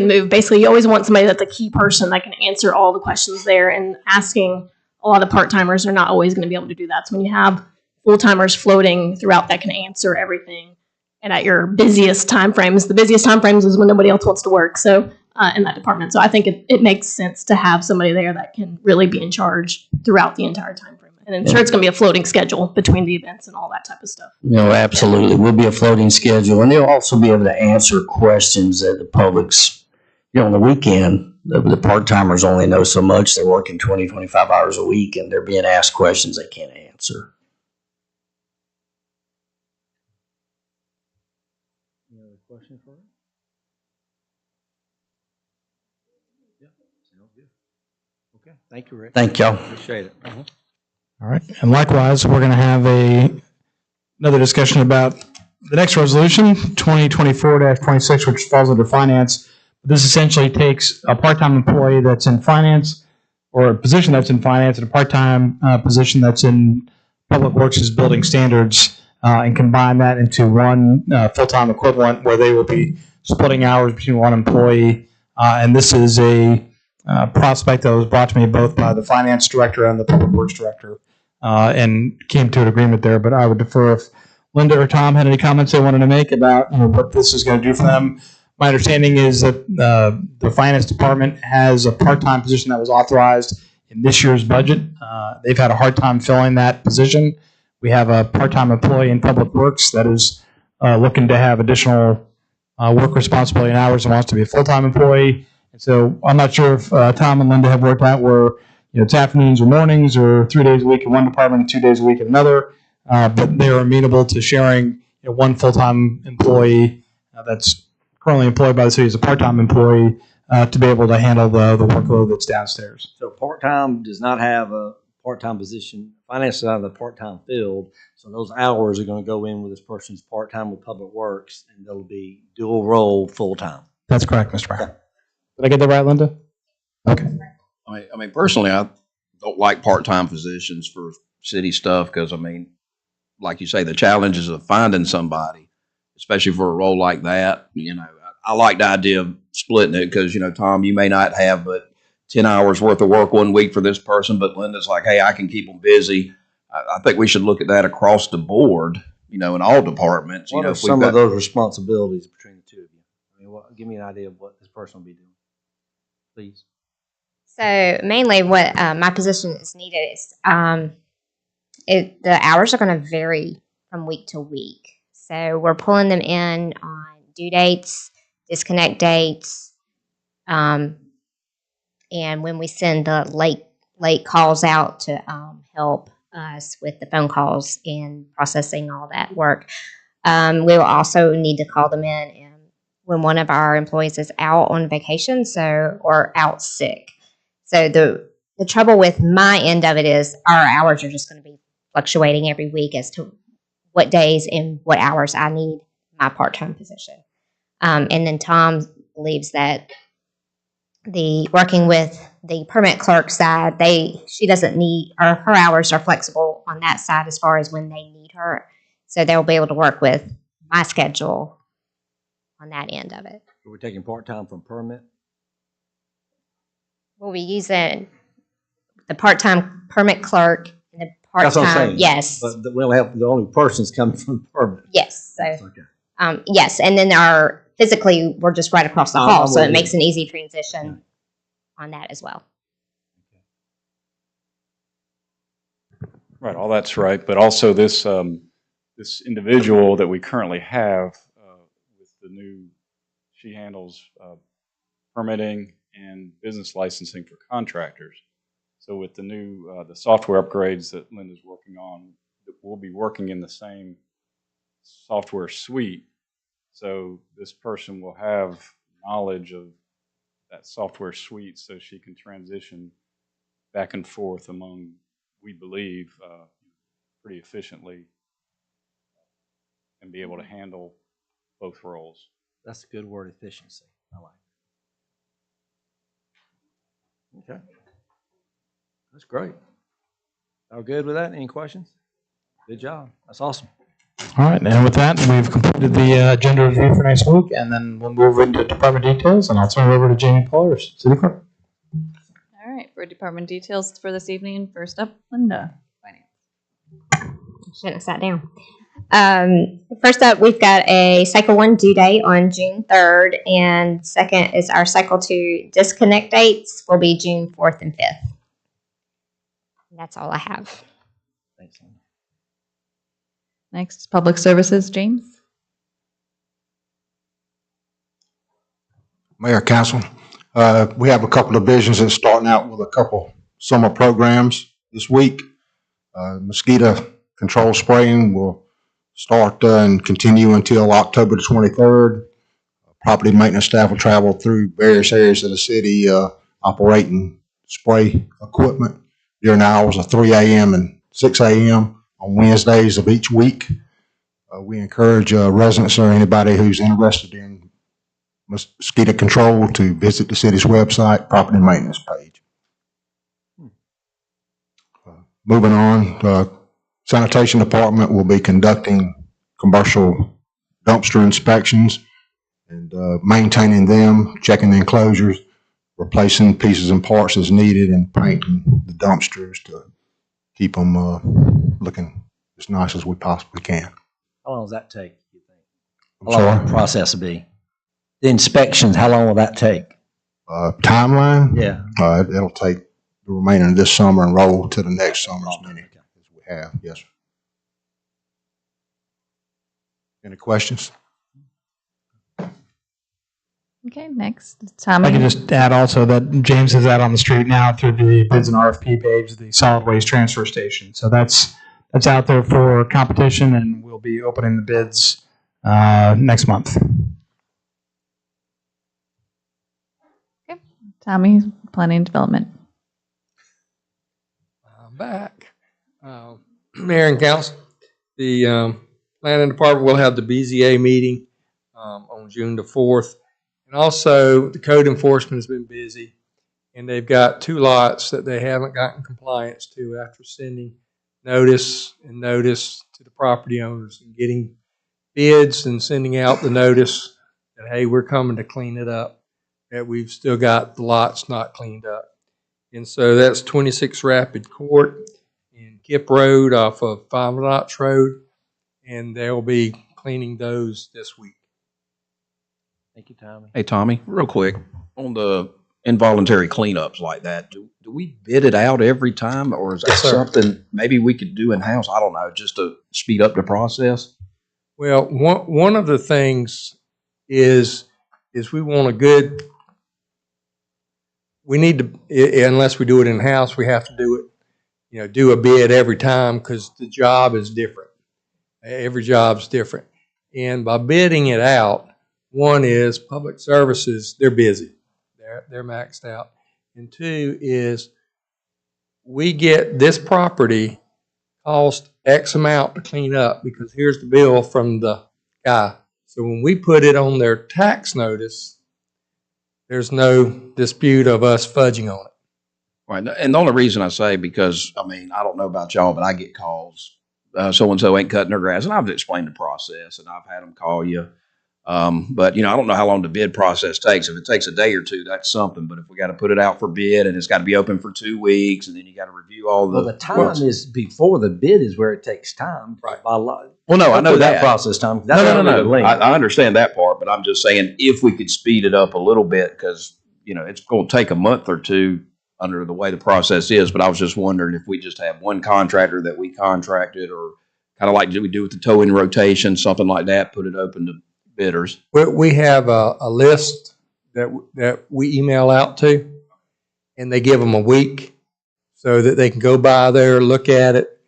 move. Basically, you always want somebody that's a key person that can answer all the questions there, and asking a lot of part-timers are not always going to be able to do that. So when you have full-timers floating throughout that can answer everything, and at your busiest time frames, the busiest time frames is when nobody else wants to work. So in that department. So I think it makes sense to have somebody there that can really be in charge throughout the entire time frame. And I'm sure it's going to be a floating schedule between the events and all that type of stuff. Absolutely. We'll be a floating schedule, and they'll also be able to answer questions that the public's, on the weekend, the part-timers only know so much. They're working 20, 25 hours a week, and they're being asked questions they can't answer. Any other questions for her? Yeah, sounds good. Okay, thank you, Rick. Thank y'all. Appreciate it. Uh-huh. All right. And likewise, we're going to have another discussion about the next resolution, 2024-26, which falls under finance. This essentially takes a part-time employee that's in finance, or a position that's in finance, and a part-time position that's in Public Works' building standards, and combine that into one full-time equivalent where they will be splitting hours between one employee. And this is a prospect that was brought to me both by the finance director and the Public Works director, and came to an agreement there. But I would defer if Linda or Tom had any comments they wanted to make about what this is going to do for them. My understanding is that the finance department has a part-time position that was authorized in this year's budget. They've had a hard time filling that position. We have a part-time employee in Public Works that is looking to have additional work responsibility and hours and wants to be a full-time employee. And so I'm not sure if Tom and Linda have worked out where it's afternoons or mornings, or 3 days a week in one department and 2 days a week in another. But they're amenable to sharing one full-time employee that's currently employed by the city as a part-time employee to be able to handle the workload that's downstairs. So part-time does not have a part-time position. Finance does not have a part-time field. So those hours are going to go in with this person's part-time with Public Works, and they'll be dual role full-time. That's correct, Mr. Mayor. Did I get that right, Linda? Okay. I mean, personally, I don't like part-time positions for city stuff because, like you say, the challenges of finding somebody, especially for a role like that. I like the idea of splitting it because, Tom, you may not have but 10 hours worth of work one week for this person, but Linda's like, hey, I can keep them busy. I think we should look at that across the board, in all departments. What are some of those responsibilities between the two of you? Give me an idea of what this person will be doing, please. So mainly what my position is needed is the hours are going to vary from week to week. So we're pulling them in on due dates, disconnect dates, and when we send the late calls out to help us with the phone calls and processing all that work. We will also need to call them in when one of our employees is out on vacation, or out sick. So the trouble with my end of it is our hours are just going to be fluctuating every week as to what days and what hours I need my part-time position. And then Tom believes that working with the permit clerk side, she doesn't need, or her hours are flexible on that side as far as when they need her. So they'll be able to work with my schedule on that end of it. We're taking part-time from permit? We'll be using the part-time permit clerk and the That's what I'm part-time, saying. yes. But we'll have, the only person's coming from permit. Yes, so, Okay. yes, and then physically, we're just right across the I'm hall, so with it you. makes an easy transition on that as well. Right, all that's right, but also this this individual that we currently have with the new, she handles permitting and business licensing for contractors. So with the new the software upgrades that Linda's working on, we'll be working in the same software suite. So this person will have knowledge of that software suite, so she can transition back and forth among, we believe, pretty efficiently, and be able to handle both roles. That's a good word, efficiency. I like it. Okay. That's great. All good with that? Any questions? Good job. That's awesome. All right, and with that, we've completed the agenda review for next week, and then we'll move into department details, and I'll turn it over to Jamie Pollers, City Clerk. All right, for department details for this evening, first up, Linda. Shouldn't have sat down. First up, we've got a Cycle 1 due date on June 3rd, and second is our Cycle 2 disconnect dates will be June 4th and 5th. And that's all I have. Thanks. Next, Public Services, James. Mayor, Council, we have a couple of divisions that's starting out with a couple summer programs this week. Mosquito control spraying will start and continue until October the 23rd. Property maintenance staff will travel through various areas of the city operating spray equipment during the hours of 3 a.m. and 6 a.m. on Wednesdays of each week. We encourage residents or anybody who's interested in mosquito control to visit the city's website, property maintenance page. Moving on, sanitation department will be conducting commercial dumpster inspections and maintaining them, checking the enclosures, replacing pieces and parts as needed, and painting the dumpsters to keep them looking as nice as we possibly can. How long does that take, you think? I'm How long will sorry? the process be? The inspections, how long will that take? Timeline? Yeah. It'll take the remainder of this summer and roll to the next summer as many as we have. Yes, sir. Any questions? Okay, next, I Tommy. can just add also that James has that on the street now through the bids and RFP page, the solid waste transfer station. So that's out there for competition, and we'll be opening the bids next month. Okay, Tommy, Planning and Development. I'm back. Mayor and Council, the Planning Department will have the BZA meeting on June the 4th. And also, the code enforcement has been busy, and they've got 2 lots that they haven't gotten compliance to after sending notice to the property owners and getting bids and sending out the notice that, hey, we're coming to clean it up, that we've still got the lots not cleaned up. And so that's 26 Rapid Court and Kip Road off of 5 Notch Road, and they'll be cleaning those this week. Thank you, Tommy. Hey, Tommy, real quick, on the involuntary cleanups like that, do we bid it out every time, or is that Yes, sir. something maybe we could do in-house? I don't know, just to speed up the process? Well, one of the things is we want a good, we need to, unless we do it in-house, we have to do it, do a bid every time because the job is different. Every job's different. And by bidding it out, one is public services, they're busy. They're maxed out. And 2 is we get this property cost X amount to clean up because here's the bill from the guy. So when we put it on their tax notice, there's no dispute of us fudging on it. Right. And the only reason I say, because, I mean, I don't know about y'all, but I get calls, so-and-so ain't cutting their grass. And I've explained the process and I've had them call you. But, you know, I don't know how long the bid process takes. If it takes a day or two, that's something. But if we got to put it out for bid and it's got to be open for 2 weeks and then you got to review all Well, the time is before the bid is where it takes time. Right. By law. Well, no, I know that that process time. No. I understand that part, but I'm just saying if we could speed it up a little bit, because, you know, it's going to take a month or two under the way the process is. But I was just wondering if we just have one contractor that we contracted, or kind of like we do with the towing rotation, something like that, put it open to bidders. We have a list that we email out to, and they give them a week so that they can go by there, look at it,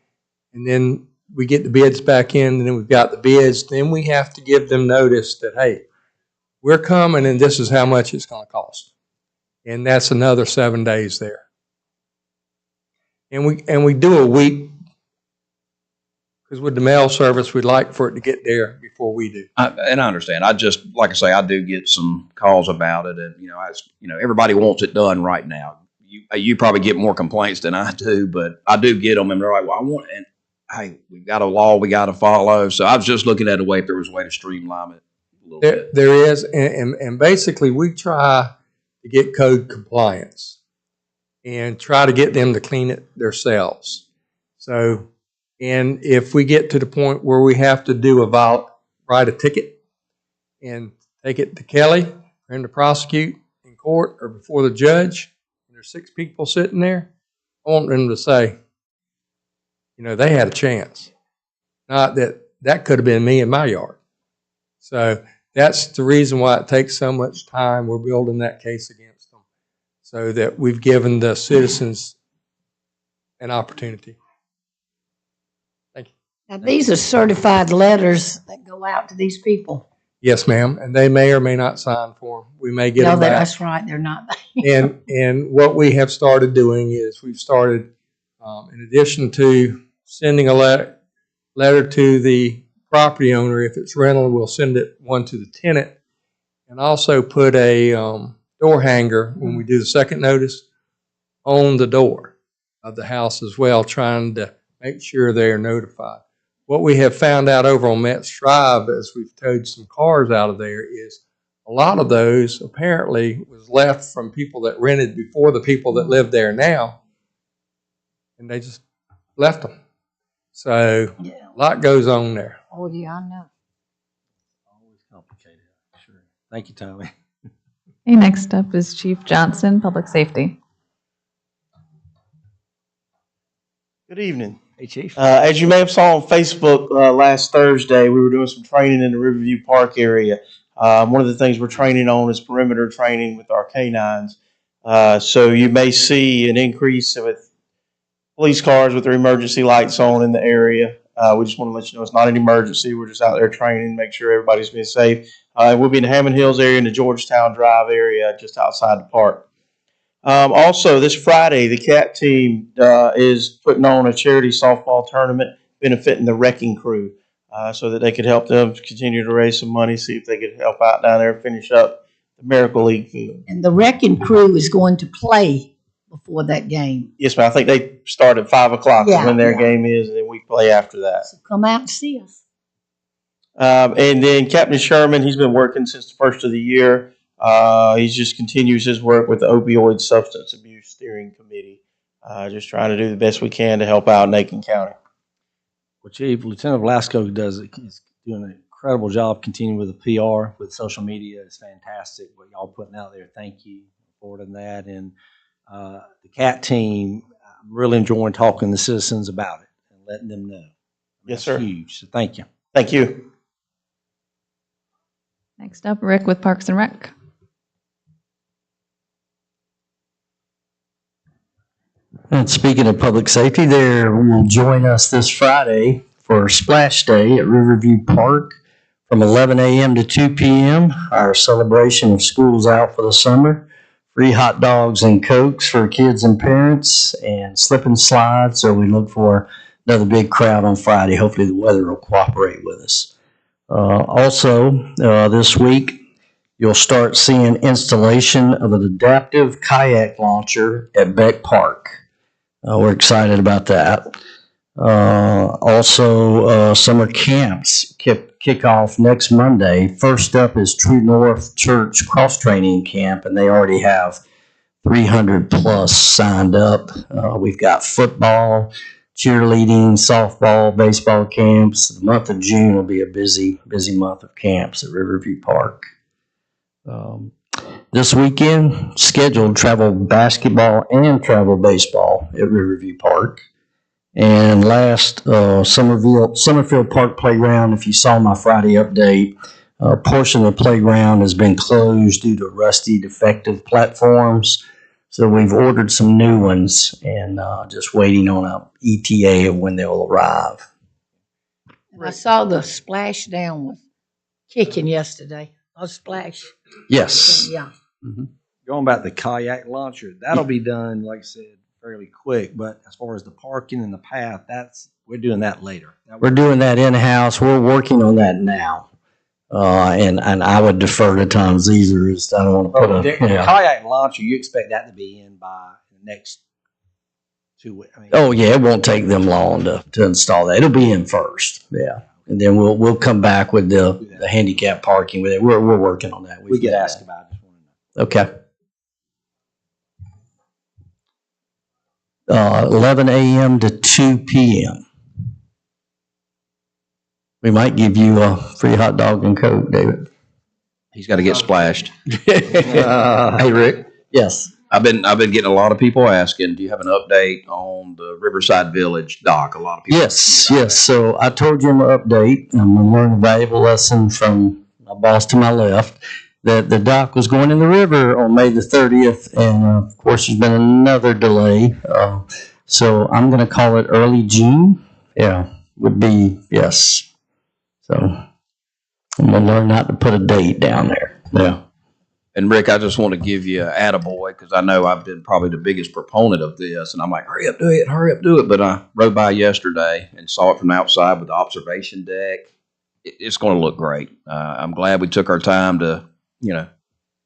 and then we get the bids back in, and then we've got the bids. Then we have to give them notice that, hey, we're coming and this is how much it's going to cost. And that's another 7 days there. And we do a week, because with the mail service, we'd like for it to get there before we do. And I understand. I just, like I say, I do get some calls about it, and everybody wants it done right now. You probably get more complaints than I do, but I do get them, and they're like, "Well, I want," and hey, we've got a law we got to follow. So I was just looking at a way if there was a way to streamline it a little bit. There is, and basically we try to get code compliance and try to get them to clean it themselves. So, and if we get to the point where we have to write a ticket and take it to Kelly for him to prosecute in court or before the judge, and there's 6 people sitting there, I want them to say, you know, they had a chance. Not that could have been me in my yard. So that's the reason why it takes so much time. We're building that case against them so that we've given the citizens an opportunity. Thank you. Now, these are certified letters that go out to these people. Yes, ma'am. And they may or may not sign for them. We may get them back. That's right. They're not. And what we have started doing is we've started, in addition to sending a letter to the property owner, if it's rental, we'll send one to the tenant, and also put a door hanger when we do the second notice on the door of the house as well, trying to make sure they're notified. What we have found out over on Metz Drive as we've towed some cars out of there is a lot of those apparently was left from people that rented before the people that live there now, and they just left them. So a lot goes on there. Oh, yeah, I know. Always complicated. Sure. Thank you, Tommy. Okay, next up is Chief Johnson, Public Safety. Good evening. Hey, Chief. As you may have saw on Facebook last Thursday, we were doing some training in the Riverview Park area. One of the things we're training on is perimeter training with our canines. So you may see an increase with police cars with their emergency lights on in the area. We just want to let you know it's not an emergency. We're just out there training, make sure everybody's being safe. We'll be in the Hammond Hills area and the Georgetown Drive area just outside the park. Also, this Friday, the CAT team is putting on a charity softball tournament benefiting the wrecking crew so that they could help them continue to raise some money, see if they could help out down there and finish up the Miracle League field. And the wrecking crew is going to play before that game. Yes, ma'am. I think they start at 5 o'clock when their game is, and then we play after that. So come out and see us. And then Captain Sherman, he's been working since the first of the year. He just continues his work with the Opioid Substance Abuse Steering Committee, just trying to do the best we can to help out in Aiken County. Well, Chief, Lieutenant Velasco he's doing an incredible job continuing with the PR, with social media. It's fantastic what y'all putting out there. Thank you for that. And the CAT team, I'm really enjoying talking to citizens about it and letting them know. Yes, sir. It's huge. So thank you. Thank you. Next up, Rick with Parks and Rec. And speaking of public safety, there will join us this Friday for Splash Day at Riverview Park from 11 a.m. to 2 p.m. Our celebration of schools out for the summer. Free hot dogs and Cokes for kids and parents, and slip and slide. So we look for another big crowd on Friday. Hopefully the weather will cooperate with us. Also, this week, you'll start seeing installation of an adaptive kayak launcher at Beck Park. We're excited about that. Also, summer camps kick off next Monday. First up is True North Church Cross Training Camp, and they already have 300 plus signed up. We've got football, cheerleading, softball, baseball camps. The month of June will be a busy month of camps at Riverview Park. This weekend, scheduled travel basketball and travel baseball at Riverview Park. And last, Summerfield Park Playground, if you saw my Friday update, a portion of the playground has been closed due to rusty, defective platforms. So we've ordered some new ones and just waiting on a ETA of when they'll arrive. And I saw the splashdown was kicking yesterday. A splash. Yes. Yeah. Mm-hmm. Going back to the kayak launcher, that'll be done, like I said, fairly quick. But as far as the parking and the path, we're doing that later. We're doing that in-house. We're working on that now. And I would defer to Tom Zeeser. I don't want to put the kayak launcher, you expect that to be in by the next 2 weeks? Oh yeah, it won't take them long to install that. It'll be in first. Yeah. And then we'll come back with the handicap parking with it. We're working on that. We get asked about it. Okay. 11 a.m. to 2 p.m. We might give you a free hot dog and Coke, David. He's got to get splashed. Hey, Rick. Yes. I've been getting a lot of people asking, do you have an update on the Riverside Village dock? A lot of people. Yes. So I told you in my update, I'm going to learn a valuable lesson from my boss to my left, that the dock was going in the river on May the 30th. And of course, there's been another delay. So I'm going to call it early June. Yeah, would be, yes. So I'm going to learn not to put a date down there. Yeah. And Rick, I just want to give you an attaboy because I know I've been probably the biggest proponent of this, and I'm like, hurry up, do it. But I rode by yesterday and saw it from outside with the observation deck. It's going to look great. I'm glad we took our time to,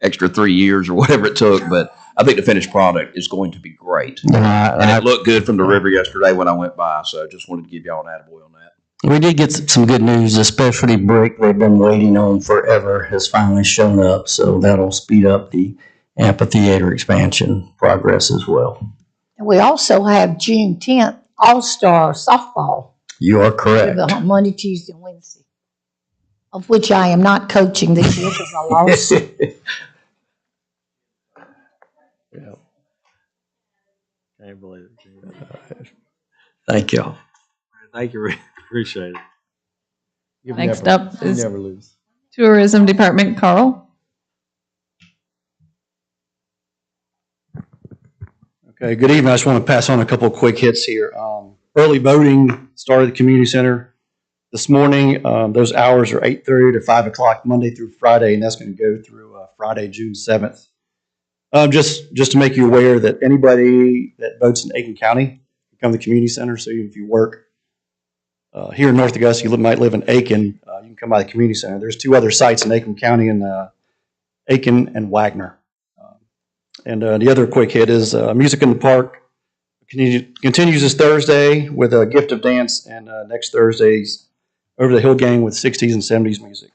extra 3 years or whatever it took, but I think the finished product is going to be great. And it looked good from the river yesterday when I went by, so I just wanted to give y'all an attaboy on that. We did get some good news. The specialty brick they've been waiting on forever has finally shown up, so that'll speed up the amphitheater expansion progress as well. And we also have June 10th All-Star Softball. You are correct. Monday, Tuesday, and Wednesday, of which I am not coaching this year because I lost. Yeah. Can't believe it. Thank you. Thank you, Rick. Appreciate it. Next up is never lose. Tourism Department, Carl. Okay, good evening. I just want to pass on a couple of quick hits here. Early voting started at the community center this morning. Those hours are 8:30 to 5 o'clock Monday through Friday, and that's going to go through Friday, June 7th. Just to make you aware that anybody that votes in Aiken County can come to the community center. So even if you work here in North Augusta, you might live in Aiken, you can come by the community center. There's 2 other sites in Aiken County, in Aiken and Wagner. And the other quick hit is Music in the Park continues this Thursday with a gift of dance, and next Thursday's Over the Hill Gang with 60s and 70s music.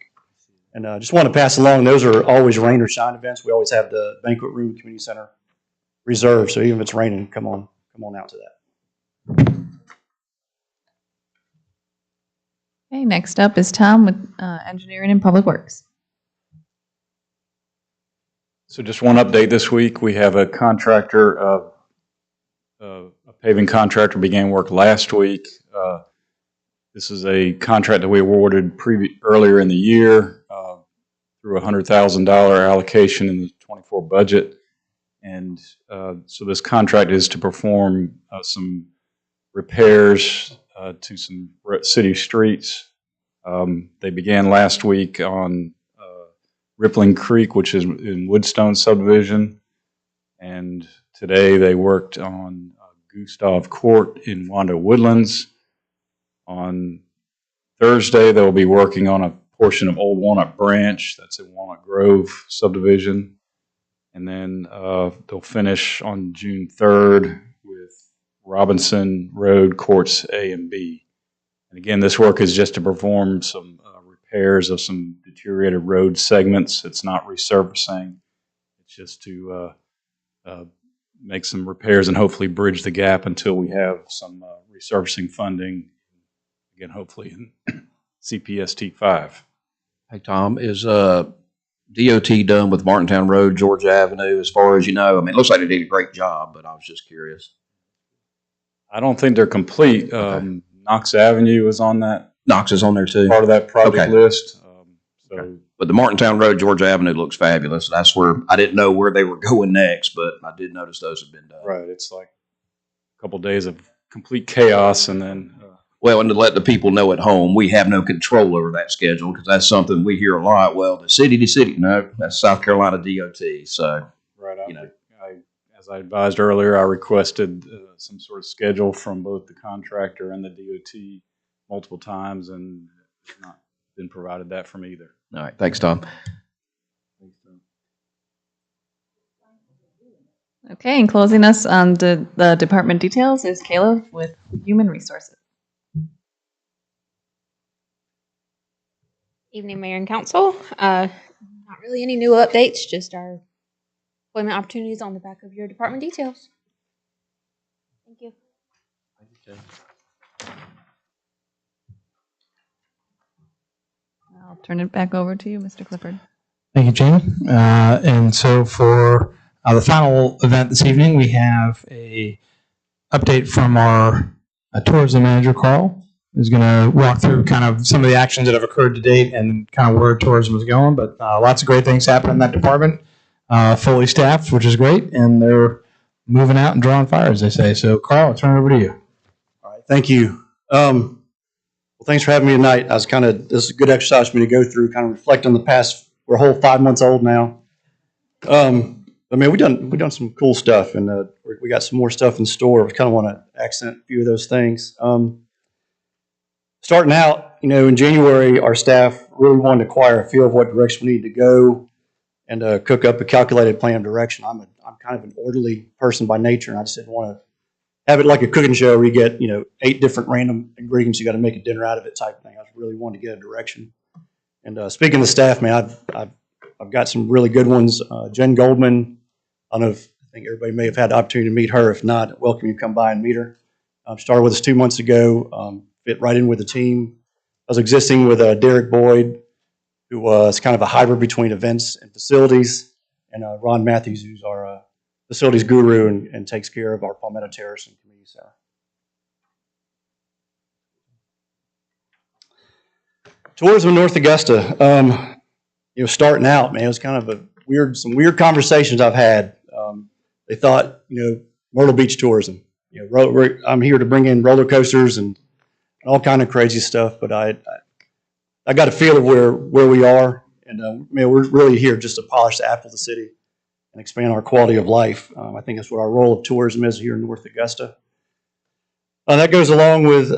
And I just want to pass along, those are always rain or shine events. We always have the banquet room community center reserved, so even if it's raining, come on out to that. Okay, next up is Tom with Engineering and Public Works. So just one update this week. We have a contractor, a paving contractor began work last week. This is a contract that we awarded earlier in the year through a $100,000 allocation in the 24 budget. And so this contract is to perform some repairs to some city streets. They began last week on Rippling Creek, which is in Woodstone subdivision. And today they worked on Gustav Court in Wando Woodlands. On Thursday, they'll be working on a portion of Old Walnut Branch, that's in Walnut Grove subdivision. And then they'll finish on June 3rd with Robinson Road Courts A and B. And again, this work is just to perform some repairs of some deteriorated road segments. It's not resurfacing. It's just to make some repairs and hopefully bridge the gap until we have some resurfacing funding, again, hopefully in CPST 5. Hey, Tom, is DOT done with Martintown Road, Georgia Avenue, as far as you know? I mean, it looks like they did a great job, but I was just curious. I don't think they're complete. Okay. Knox Avenue is on that. Knox is on there too. Part of that project list. But the Martintown Road, Georgia Avenue looks fabulous. That's where I didn't know where they were going next, but I did notice those have been done. Right. It's like a couple days of complete chaos, and then. Well, and to let the people know at home, we have no control over that schedule because that's something we hear a lot. Well, the city to city, no, that's South Carolina DOT. So, right. As I advised earlier, I requested some sort of schedule from both the contractor and the DOT multiple times, and it's not been provided that from either. All right. Thanks, Tom. Okay, and closing us on the department details is Caleb with Human Resources. Evening, Mayor and Council. Not really any new updates, just our employment opportunities on the back of your department details. Thank you. I'll turn it back over to you, Mr. Clifford. Thank you, Jamie. And so for the final event this evening, we have a update from our tourism manager, Carl, who's going to walk through kind of some of the actions that have occurred to date and kind of where tourism is going. But lots of great things happening in that department, fully staffed, which is great, and they're moving out and drawing fire, as they say. So, Carl, I'll turn it over to you. All right, thank you. Well, thanks for having me tonight. This is a good exercise for me to go through, kind of reflect on the past. We're a whole 5 months old now. I mean, we've done some cool stuff, and we got some more stuff in store. We kind of want to accent a few of those things. Starting out, in January, our staff really wanted to acquire a feel of what direction we need to go and cook up a calculated plan of direction. I'm kind of an orderly person by nature, and I just didn't want to have it like a cooking show where you get 8 different random ingredients, you got to make a dinner out of it type thing. I really wanted to get a direction. And speaking of the staff, man, I've got some really good ones. Jen Goldman, I think everybody may have had the opportunity to meet her. If not, welcome you to come by and meet her. Started with us 2 months ago, fit right in with the team. I was existing with Derek Boyd, who was kind of a hybrid between events and facilities, and Ron Matthews, who's our facilities guru and takes care of our Palmetto Terrace and Community Center. Tourism in North Augusta. Starting out, man, it was kind of some weird conversations I've had. They thought, Myrtle Beach tourism. I'm here to bring in roller coasters and all kind of crazy stuff, but I got a feel of where we are, and we're really here just to polish the apple of the city and expand our quality of life. I think that's what our role of tourism is here in North Augusta. That goes along with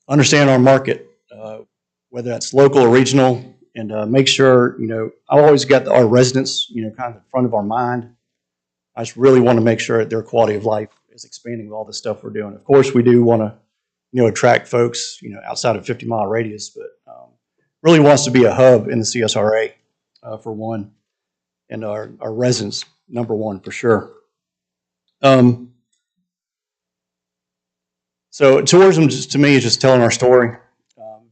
understanding our market, whether that's local or regional, and make sure, I've always got our residents, kind of in front of our mind. I just really want to make sure that their quality of life is expanding with all the stuff we're doing. Of course, we do want to, attract folks, outside of 50-mile radius, but really wants to be a hub in the CSRA, for one, and our residents, number one, for sure. So tourism, to me, is just telling our story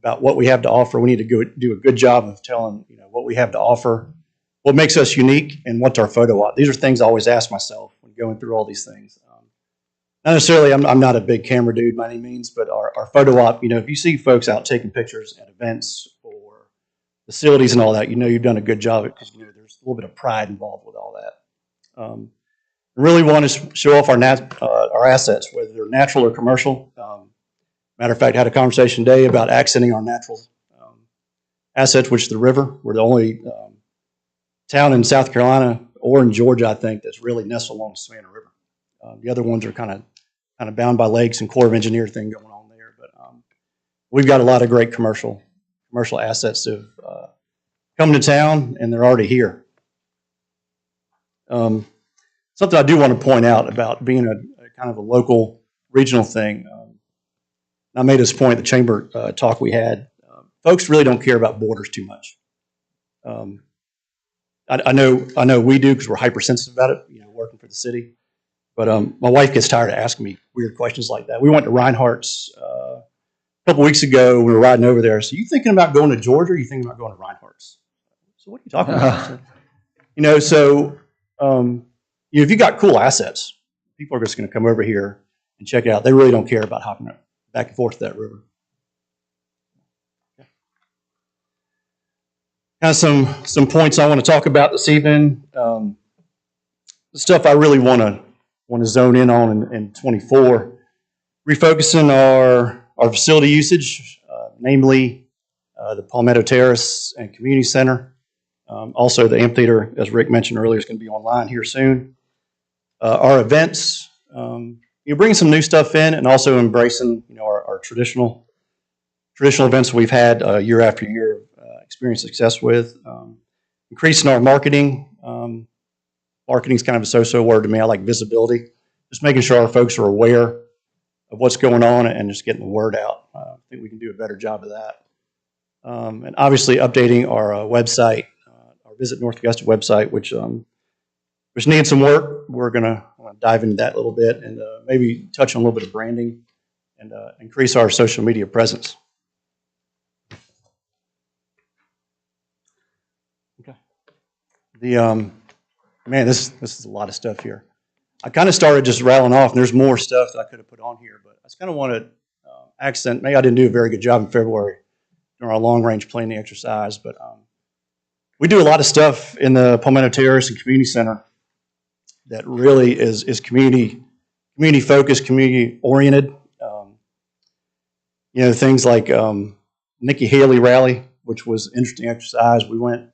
about what we have to offer. We need to do a good job of telling, what we have to offer, what makes us unique, and what's our photo op. These are things I always ask myself when going through all these things. Not necessarily, I'm not a big camera dude by any means, but our photo op, if you see folks out taking pictures at events or facilities and all that, you've done a good job because there's a little bit of pride involved with all that. Really want to show off our assets, whether they're natural or commercial. Matter of fact, I had a conversation today about accenting our natural assets, which is the river. We're the only town in South Carolina or in Georgia, I think, that's really nestled along the Savannah River. The other ones are kind of bound by lakes and Corps of Engineer thing going on there. But we've got a lot of great commercial assets that have come to town, and they're already here. Something I do want to point out about being a kind of a local, regional thing. I made this point at the chamber talk we had. Folks really don't care about borders too much. I know we do because we're hypersensitive about it, working for the city. But my wife gets tired of asking me weird questions like that. We went to Reinhardt's a couple weeks ago. We were riding over there. So, you thinking about going to Georgia? Or are you thinking about going to Reinhardt's? So, what are you talking about? So, if you got cool assets, people are just going to come over here and check it out. They really don't care about hopping back and forth to that river. Kind of some points I want to talk about this evening. The stuff I really want to zone in on in 24. Refocusing our facility usage, namely the Palmetto Terrace and Community Center. Also, the amphitheater, as Rick mentioned earlier, is going to be online here soon. Our events, bringing some new stuff in, and also embracing our traditional events we've had year after year, experienced success with. Increasing our marketing. Marketing is kind of a so-so word to me. I like visibility. Just making sure our folks are aware of what's going on and just getting the word out. I think we can do a better job of that. And obviously updating our website, our Visit North Augusta website, which needs some work. We're going to dive into that a little bit and maybe touch on a little bit of branding and increase our social media presence. Okay. Man, this is a lot of stuff here. I kind of started just rattling off, and there's more stuff that I could have put on here, but I just kind of want to accent. Maybe I didn't do a very good job in February during our long-range planning exercise, but we do a lot of stuff in the Palmetto Terrace and Community Center that really is community focused, community oriented. Things like Nikki Haley rally, which was an interesting exercise. We went,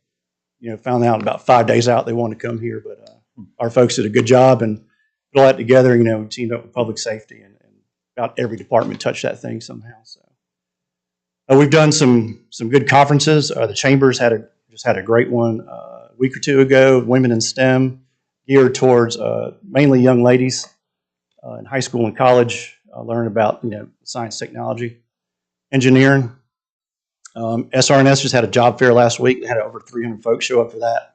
found out about 5 days out they wanted to come here, but our folks did a good job and put all that together. We teamed up with public safety, and about every department touched that thing somehow. So we've done some good conferences. The Chambers just had a great one a week or two ago, Women in STEM, geared towards mainly young ladies in high school and college, learning about science, technology, engineering. SRNS just had a job fair last week. They had over 300 folks show up for that,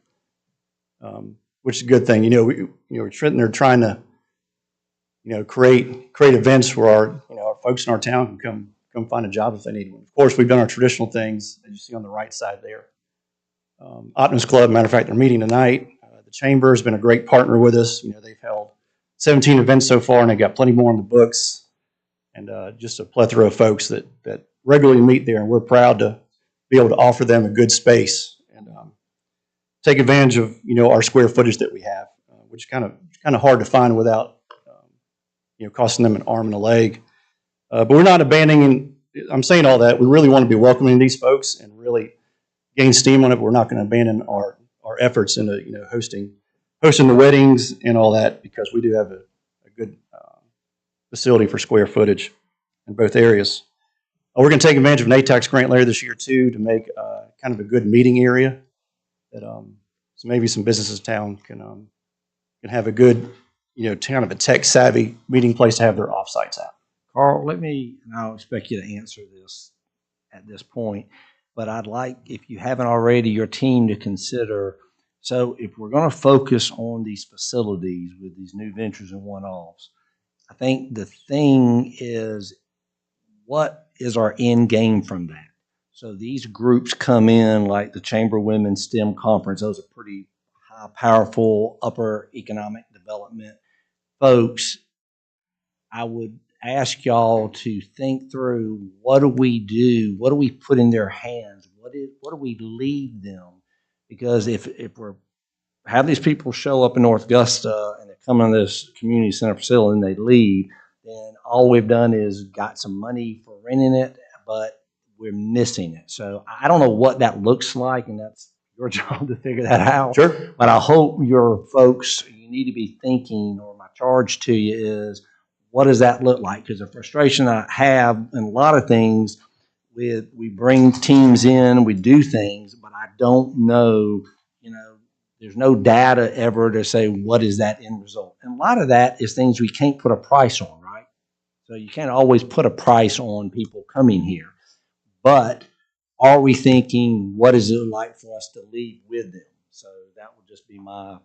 which is a good thing. We're trying to create events where our folks in our town can come find a job if they need one. Of course, we've done our traditional things that you see on the right side there. Optimus Club, matter of fact, they're meeting tonight. The Chamber has been a great partner with us. They've held 17 events so far, and they've got plenty more in the books, and just a plethora of folks that regularly meet there, and we're proud to be able to offer them a good space and take advantage of our square footage that we have, which is kind of hard to find without costing them an arm and a leg. But we're not abandoning. I'm saying all that. We really want to be welcoming these folks and really gain steam on it. But we're not going to abandon our efforts into hosting the weddings and all that, because we do have a good facility for square footage in both areas. We're going to take advantage of an ATAX grant later this year too to make kind of a good meeting area that so maybe some businesses in town can have a good kind of a tech savvy meeting place to have their offsites at. Carl, I don't expect you to answer this at this point, but I'd like, if you haven't already, your team to consider, so if we're going to focus on these facilities with these new ventures and one-offs, I think the thing is, what is our end game from that? So these groups come in like the Chamber Women's STEM Conference. Those are pretty high, powerful, upper economic development folks. I would ask y'all to think through, what do we do? What do we put in their hands? What do we leave them? Because if we're have these people show up in North Augusta and they come in this community center facility and they leave, then all we've done is got some money for renting it, but we're missing it. So I don't know what that looks like, and that's your job to figure that out. Sure. But I hope your folks, you need to be thinking, or my charge to you is, what does that look like? Because the frustration I have in a lot of things, we bring teams in, we do things, but I don't know, there's no data ever to say what is that end result. And a lot of that is things we can't put a price on, right? So you can't always put a price on people coming here. But are we thinking, what is it like for us to leave with them? So that would just be my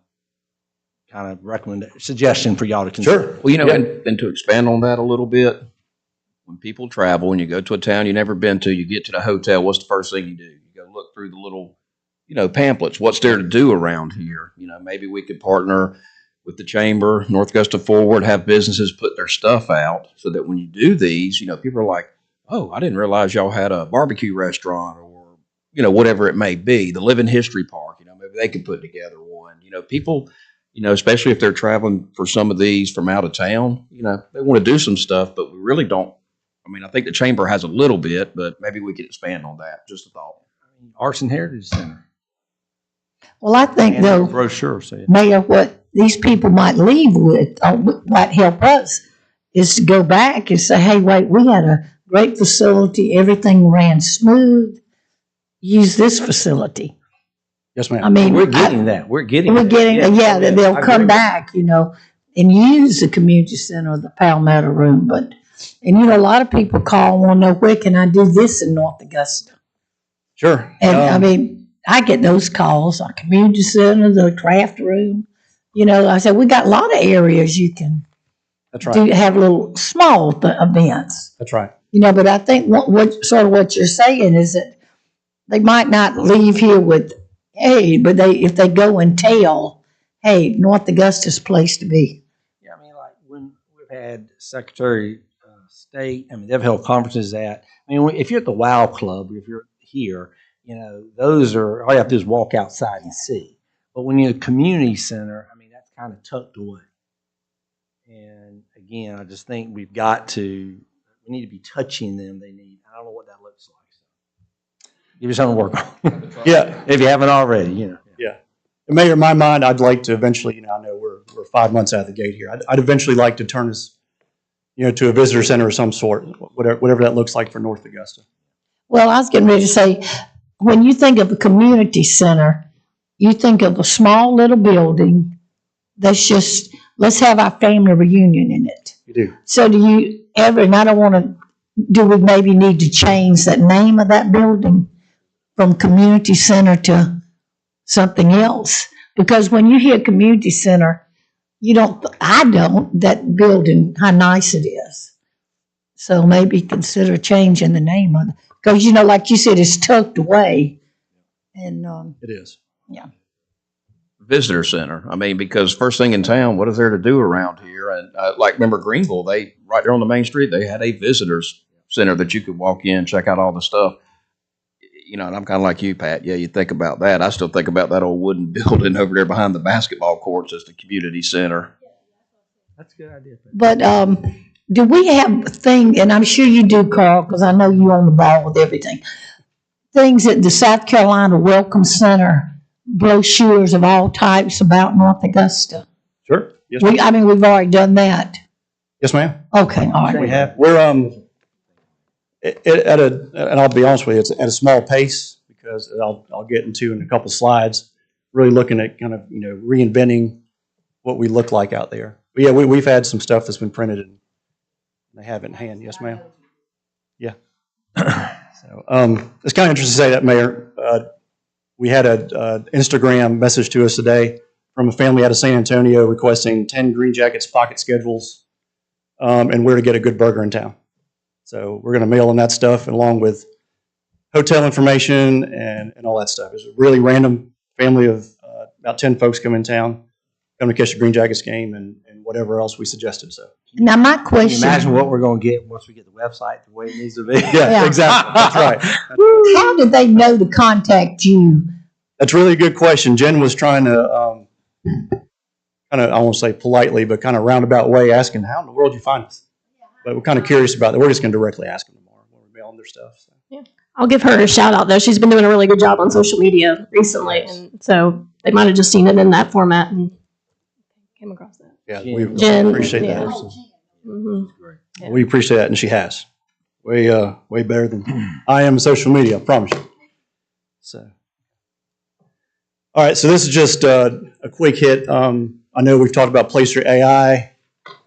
kind of suggestion for y'all to consider. Well, and to expand on that a little bit, when people travel and you go to a town you've never been to, you get to the hotel, what's the first thing you do? You go look through the little, pamphlets. What's there to do around here? Maybe we could partner with the chamber, North Augusta Forward, have businesses put their stuff out so that when you do these, people are like, oh, I didn't realize y'all had a barbecue restaurant or, whatever it may be. The Living History Park, maybe they could put together one. People, especially if they're traveling for some of these from out of town, they want to do some stuff, but we really don't. I think the chamber has a little bit, but maybe we could expand on that. Just a thought. Arts and Heritage Center. Well, I think And though, brochure, say it. Mayor, what these people might leave with, or might help us, is to go back and say, hey, wait, we had a great facility, everything ran smooth, use this facility. Yes, ma'am. I mean, we're getting that. We're getting yeah, that they'll I come agree. back, and use the community center, the Palmetto room, and a lot of people call and want to know, where can I do this in North Augusta? Sure. And I get those calls, our community center, the craft room. I said, we got a lot of areas you can That's right. have little small events. That's right. But I think what you're saying is that they might not leave here with, hey, but if they go and tell, hey, North Augusta's place to be. Yeah, like when we've had Secretary of State, they've held conferences if you're at the WOW Club, if you're here, those are, all you have to do is walk outside and see. But when you're at a community center, that's kind of tucked away. And again, I just think we need to be touching them. I don't know what that looks like. So give you something to work on. Yeah. If you haven't already, Yeah. And Mayor, in my mind, I'd like to eventually, I know we're 5 months out of the gate here. I'd eventually like to turn this, to a visitor center of some sort, whatever that looks like for North Augusta. Well, I was getting ready to say, when you think of a community center, you think of a small little building that's just, let's have our family reunion in it. You do. So do you ever, and I don't want to, do we maybe need to change that name of that building from community center to something else? Because when you hear community center, that building, how nice it is. So maybe consider changing the name of it. Because, like you said, it's tucked away. And it is. Yeah. Visitor center. Because first thing in town, what is there to do around here? And remember Greenville, right there on the main street, they had a visitors center that you could walk in, check out all the stuff. And I'm kind of like you, Pat. Yeah, you think about that. I still think about that old wooden building over there behind the basketball courts as the community center. That's a good idea. But do we have things, and I'm sure you do, Carl, because I know you're on the ball with everything, things at the South Carolina Welcome Center, brochures of all types about North Augusta? Sure. Yes, ma'am. We've already done that. Yes, ma'am. Okay, all right. We have. We're and I'll be honest with you, it's at a small pace because I'll get into in a couple slides, really looking at kind of reinventing what we look like out there. But yeah, we've had some stuff that's been printed and they have it in hand. Yes, ma'am. Yeah. So it's kind of interesting to say that, Mayor. We had an Instagram message to us today from a family out of San Antonio requesting 10 Green Jackets pocket schedules and where to get a good burger in town. So we're going to mail them that stuff along with hotel information and all that stuff. It's a really random family of about 10 folks come in town, come to catch the Green Jackets game and whatever else we suggested. So Now, my Can you question, imagine what we're going to get once we get the website the way it needs to be? yeah, exactly. That's right. how did they know to contact you? That's really a good question. Jen was trying to kind of, I won't say politely, but kind of roundabout way asking, how in the world did you find us? But we're kind of curious about that. We're just going to directly ask them tomorrow when we mail them their stuff. So. I'll give her a shout out though. She's been doing a really good job on social media recently, and so they might have just seen it in that format and came across that. Yeah, we Jen, appreciate yeah. that. Mhm. We appreciate that, and she has. way better than I am in social media, I promise you. So, all right, so this is just a quick hit. I know we've talked about Placer AI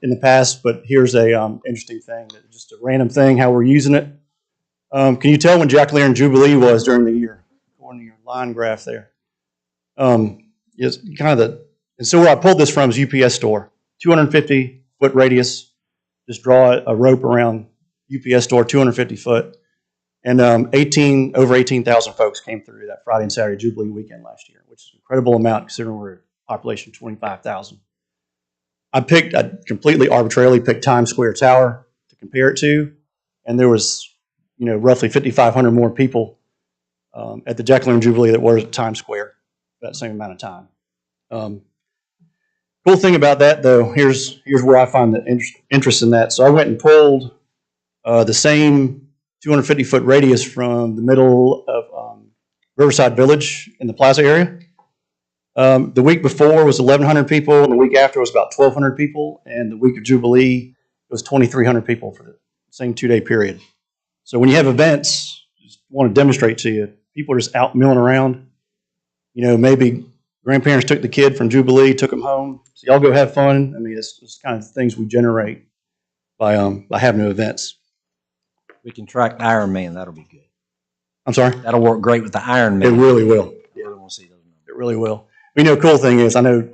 in the past, but here's a interesting thing, just a random thing, how we're using it. Can you tell when Jack Lear and Jubilee was during the year? According to your line graph there. Yes, kind of and so where I pulled this from is UPS store, 250-foot radius. Just draw a rope around UPS store, 250 foot. And over 18,000 folks came through that Friday and Saturday Jubilee weekend last year, which is an incredible amount considering we're a population of 25,000. I completely arbitrarily picked Times Square Tower to compare it to, and there was, roughly 5,500 more people at the Jack Lear and Jubilee that were at Times Square for that same amount of time. Cool thing about that, though, here's where I find the interest in that. So I went and pulled the same 250-foot radius from the middle of Riverside Village in the Plaza area. The week before was 1,100 people, and the week after was about 1,200 people, and the week of Jubilee was 2,300 people for the same 2-day period. So when you have events, just want to demonstrate to you, people are just out milling around. Maybe grandparents took the kid from Jubilee, took him home. So y'all go have fun. I mean, it's kind of things we generate by having events. We can track Ironman. That'll be good. I'm sorry? That'll work great with the Ironman. It really will. I really want to see those numbers. It really will. Cool thing is, I know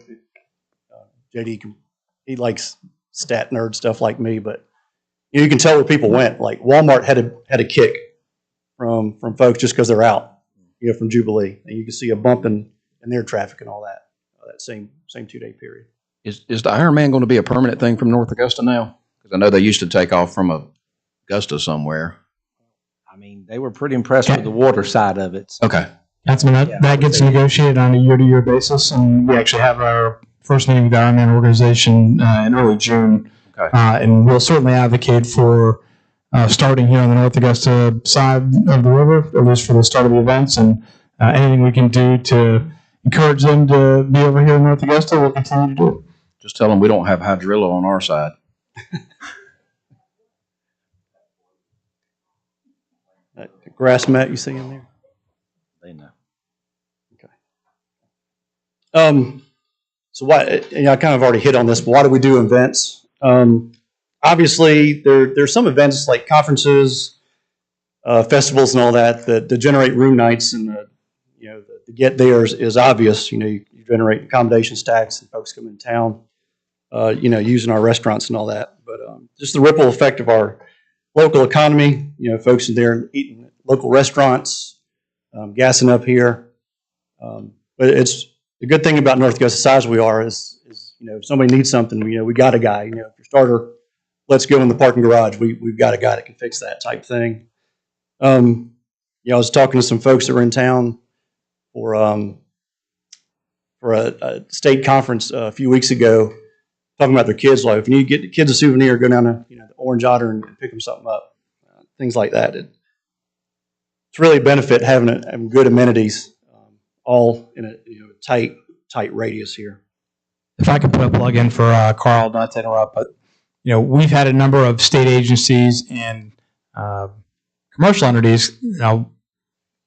JD, he likes stat nerd stuff like me, but you can tell where people went. Like Walmart had a kick from folks just because they're out, from Jubilee, and you can see a bump in their traffic and all that. That same 2-day period. Is the Ironman going to be a permanent thing from North Augusta now? Because I know they used to take off from Augusta somewhere. I mean, they were pretty impressed with the water side of it. So. Okay. Councilman, that gets negotiated on a year-to-year basis, and we actually have our first meeting with the Ironman organization in early June. Okay. And we'll certainly advocate for starting here on the North Augusta side of the river, at least for the start of the events, and anything we can do to encourage them to be over here in North Augusta, we'll continue to do. Just tell them we don't have hydrilla on our side. That grass mat you see in there? They know. Okay. So why? I kind of already hit on this, but why do we do events? Obviously, there's some events like conferences, festivals, and all that generate room nights, and the get there is obvious. You generate accommodation stacks, and folks come in town, using our restaurants and all that. But just the ripple effect of our local economy, folks in there eating at local restaurants, gassing up here. But it's the good thing about North Augusta, size we are, is if somebody needs something, we got a guy. If your starter lets go in the parking garage, we've got a guy that can fix that type thing. I was talking to some folks that were in town for a state conference a few weeks ago, talking about their kids' life. If you need to get the kids a souvenir, go down to the Orange Otter and pick them something up. Things like that. It's really a benefit having good amenities, all in a tight radius here. If I could put a plug in for Carl, not to interrupt, but we've had a number of state agencies and commercial entities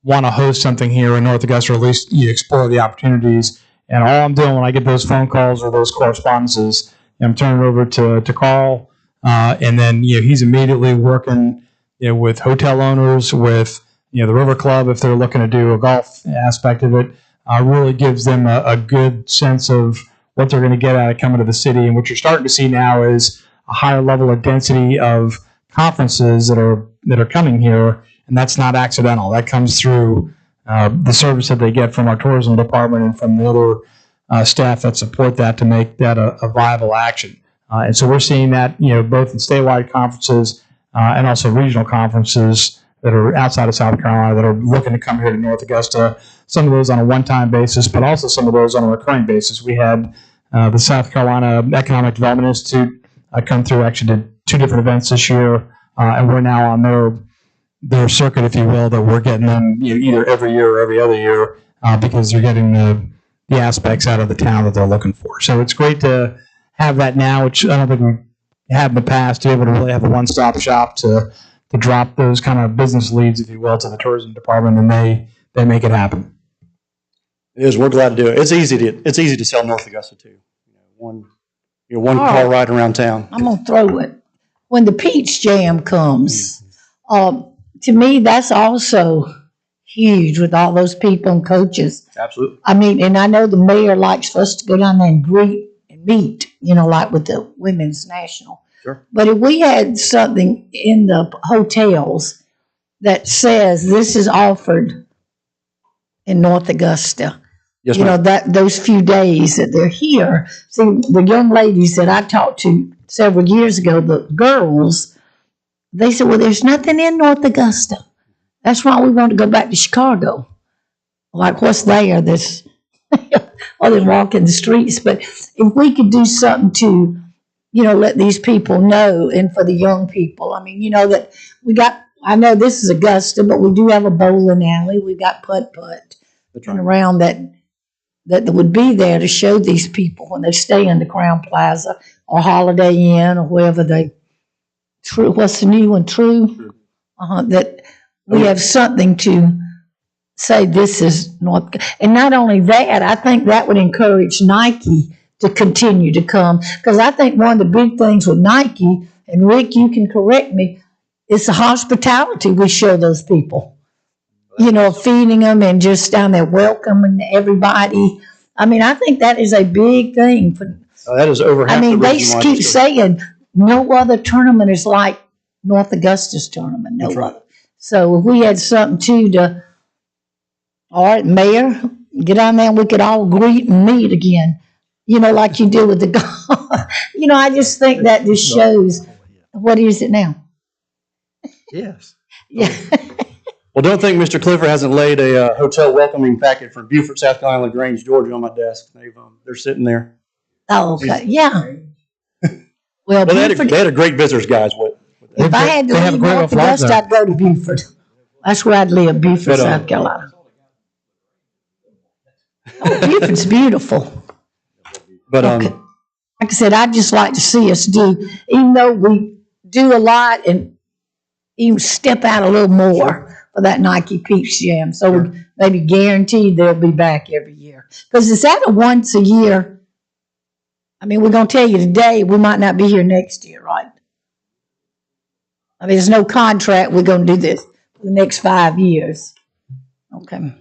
want to host something here in North Augusta, or at least explore the opportunities. And all I'm doing when I get those phone calls or those correspondences, I'm turning it over to Carl, and then he's immediately working with hotel owners, with the River Club if they're looking to do a golf aspect of it. Really gives them a good sense of what they're going to get out of coming to the city. And what you're starting to see now is a higher level of density of conferences that are coming here, and that's not accidental. That comes through the service that they get from our tourism department and from the other staff that support that to make that a viable action. And so we're seeing that both in statewide conferences and also regional conferences that are outside of South Carolina that are looking to come here to North Augusta. Some of those on a one-time basis, but also some of those on a recurring basis. We had the South Carolina Economic Development Institute come through, actually did 2 different events this year, and we're now on their circuit, if you will, that we're getting them either every year or every other year because they're getting the aspects out of the town that they're looking for. So it's great to have that now, which I don't think we had in the past, to be able to really have a one-stop shop to to drop those kind of business leads, if you will, to the tourism department, and they make it happen. It is. We're glad to do it. It's easy to sell North Augusta too. One car ride around town. I'm gonna throw it. When the peach jam comes, to me, that's also huge with all those people and coaches. Absolutely. I mean, and I know the mayor likes for us to go down there and greet and meet, like with the Women's National. Sure. But if we had something in the hotels that says this is offered in North Augusta, Yes, that those few days that they're here. See, the young ladies that I talked to several years ago, the girls, they said, well, there's nothing in North Augusta. That's why we want to go back to Chicago. Like, what's there that's other than walking the streets? But if we could do something to, let these people know, and for the young people, I mean, that we got, I know this is Augusta, but we do have a bowling alley. We got putt-putt and around that would be there to show these people when they stay in the Crown Plaza or Holiday Inn or wherever what's the new one, True? That we have something to say this is North. And not only that, I think that would encourage Nike to continue to come. Because I think one of the big things with Nike, and Rick, you can correct me, is the hospitality we show those people. Feeding them and just down there welcoming everybody. I mean, I think that is a big thing. That is over half the they reason why keep this goes. saying no other tournament is like North Augusta's tournament. No other. So if we had something all right, Mayor, get on there and we could all greet and meet again. Like you do with the golf. I just think that just shows, what is it now? Yes. Yeah. Well, don't think Mr. Clifford hasn't laid a hotel welcoming packet for Beaufort, South Carolina, LaGrange, Georgia on my desk. They're sitting there. Oh, okay. Yeah. Well, They Beaufort, had a great visitors guides. if I had to leave North Augusta, I'd go to Beaufort. That's where I'd live, Beaufort, South Carolina. Oh, Beaufort's beautiful. But like I said, I'd just like to see us do, even though we do a lot, and even step out a little more for that Nike Peach Jam. So we're maybe guaranteed they'll be back every year. Because it's at a once a year. I mean, we're going to tell you today, we might not be here next year, right? I mean, there's no contract. We're going to do this for the next 5 years. Okay.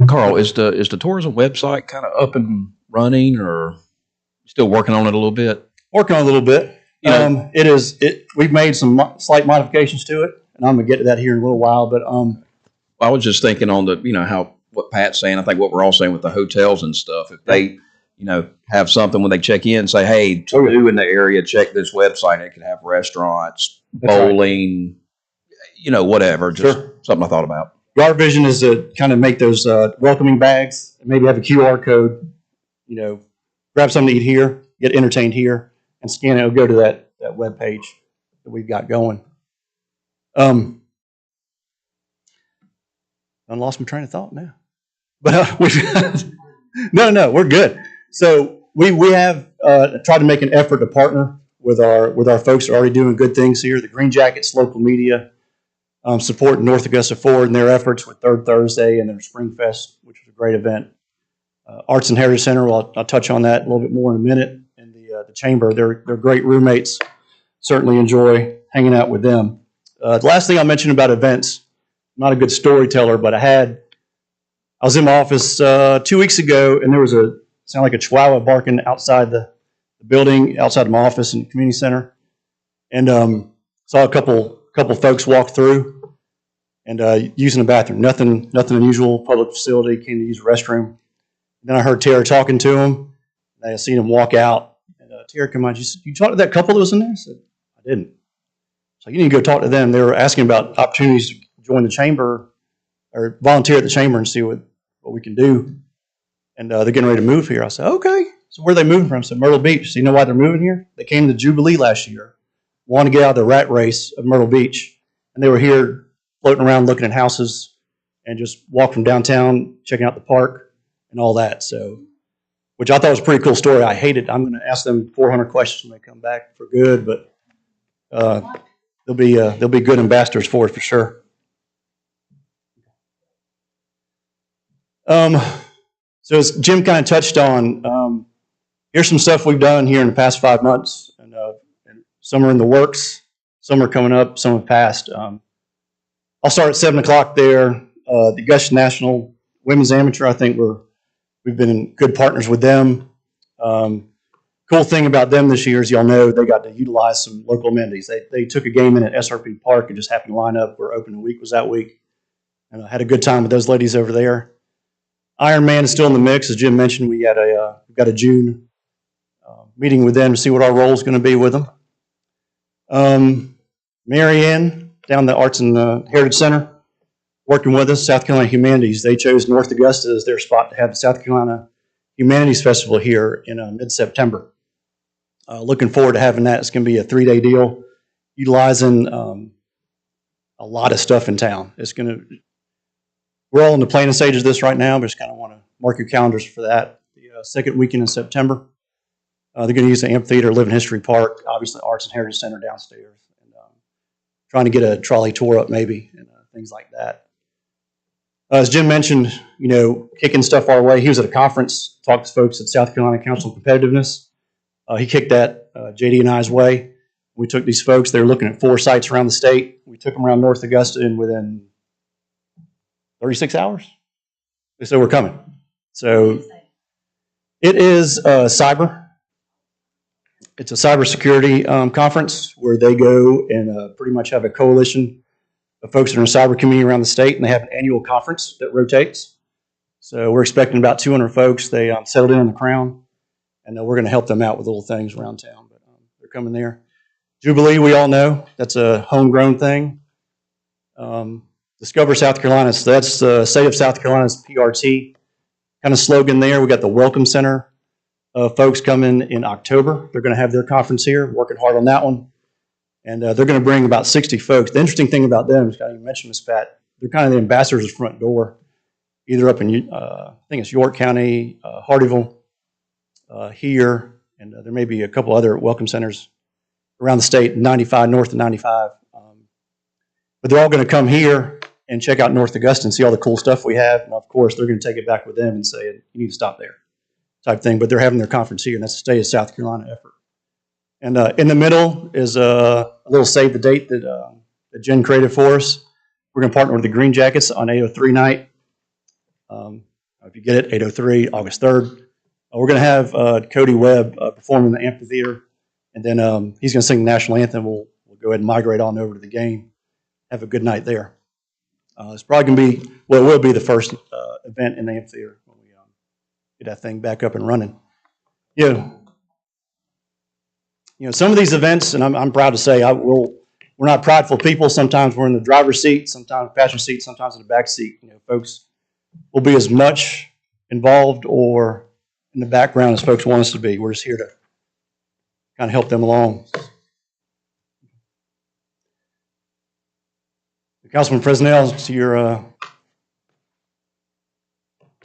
Carl, is the tourism website kind of up and running, or still working on it a little bit? Working on it a little bit. We've made some slight modifications to it, and I'm gonna get to that here in a little while. But I was just thinking on what Pat's saying. I think what we're all saying with the hotels and stuff. If they, have something when they check in, say, hey, to do in the area, check this website. It could have restaurants, bowling, whatever. Just something I thought about. Our vision is to kind of make those welcoming bags, and maybe have a QR code. Grab something to eat here, get entertained here, and scan it. It'll go to that web page that we've got going. I lost my train of thought now, but no, we're good. So we have tried to make an effort to partner with our folks who are already doing good things here. The Green Jackets, local media, supporting North Augusta Forward in their efforts with Third Thursday and their Spring Fest, which was a great event. Arts and Heritage Center, I'll touch on that a little bit more in a minute. And the Chamber, they're great roommates. Certainly enjoy hanging out with them. The last thing I'll mention about events, I'm not a good storyteller, but I was in my office 2 weeks ago, and there was sounded like a chihuahua barking outside the building, outside of my office in the community center. And saw a couple folks walk through and using the bathroom. Nothing unusual, public facility, came to use a restroom. Then I heard Tara talking to him. I seen him walk out. And Tara came on. She said, "You talked to that couple that was in there?" I said, "I didn't." So you need to go talk to them. They were asking about opportunities to join the chamber or volunteer at the chamber and see what we can do. And they're getting ready to move here. I said, "Okay." So where are they moving from? I said, "Myrtle Beach." So you know why they're moving here? They came to Jubilee last year, wanted to get out of the rat race of Myrtle Beach. And they were here floating around looking at houses and just walk from downtown, checking out the park and all that. So, which I thought was a pretty cool story. I hate it. I'm going to ask them 400 questions when they come back for good. But they'll be good ambassadors for it for sure. So as Jim kind of touched on, here's some stuff we've done here in the past 5 months, and some are in the works, some are coming up, some have passed. I'll start at 7 o'clock there. The Augusta National Women's Amateur, I think we've been good partners with them. Cool thing about them this year is, y'all know, they got to utilize some local amenities. They took a game in at SRP Park and just happened to line up where open week was that week. And I had a good time with those ladies over there. Ironman is still in the mix. As Jim mentioned, we've got a June meeting with them to see what our role is going to be with them. Marianne, down the Arts and Heritage Center, working with us, South Carolina Humanities. They chose North Augusta as their spot to have the South Carolina Humanities Festival here in mid-September. Looking forward to having that. It's going to be a 3-day deal, utilizing a lot of stuff in town. We're all in the planning stages of this right now, but just kind of want to mark your calendars for that. The second weekend in September, they're going to use the amphitheater, Living History Park, obviously Arts and Heritage Center downstairs, and trying to get a trolley tour up maybe, and things like that. As Jim mentioned, kicking stuff our way. He was at a conference, talked to folks at South Carolina Council of Competitiveness. He kicked that JD and I's way. We took these folks. They were looking at 4 sites around the state. We took them around North Augusta, and within 36 hours, they said, we're coming. So it is cyber. It's a cybersecurity conference where they go and pretty much have a coalition of folks that are in the cyber community around the state, and they have an annual conference that rotates. So we're expecting about 200 folks. They settled in on the Crown, and we're going to help them out with little things around town. But they're coming there. Jubilee, we all know, that's a homegrown thing. Discover South Carolina, so that's the state of South Carolina's PRT kind of slogan there. We got the Welcome Center folks coming in October. They're going to have their conference here, working hard on that one. And they're going to bring about 60 folks. The interesting thing about them, as I mentioned, Ms. Pat, they're kind of the ambassadors at the front door, either up in, I think it's York County, Hardeeville, here, and there may be a couple other welcome centers around the state, 95, north of 95. But they're all going to come here and check out North Augusta and see all the cool stuff we have. And of course, they're going to take it back with them and say, you need to stop there, type thing. But they're having their conference here, and that's the state of South Carolina effort. And in the middle is a little save the date that Jen created for us. We're going to partner with the Green Jackets on 803 night. If you get it, 803, August 3rd. We're going to have Cody Webb perform in the amphitheater, and then he's going to sing the national anthem. We'll go ahead and migrate on over to the game. Have a good night there. It's probably going to be, well, it will be the first event in the amphitheater when we get that thing back up and running. Some of these events, and I'm proud to say, we're not prideful people. Sometimes we're in the driver's seat, sometimes passenger seat, sometimes in the back seat. Folks will be as much involved or in the background as folks want us to be. We're just here to kind of help them along. Councilman Fresnel, to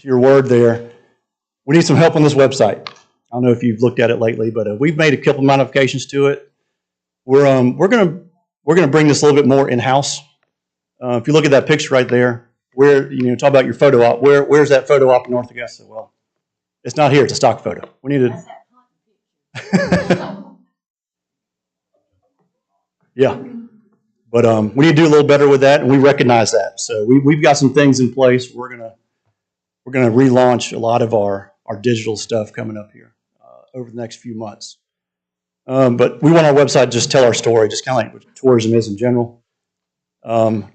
your word there, we need some help on this website. I don't know if you've looked at it lately, but we've made a couple of modifications to it. We're gonna bring this a little bit more in-house. If you look at that picture right there, where talk about your photo op. Where's that photo op in North Augusta? Well, it's not here. It's a stock photo. We need to. Yeah. But we need to do a little better with that, and we recognize that. So we've got some things in place. We're gonna relaunch a lot of our digital stuff coming up here over the next few months. But we want our website to just tell our story, just kind of like what tourism is in general.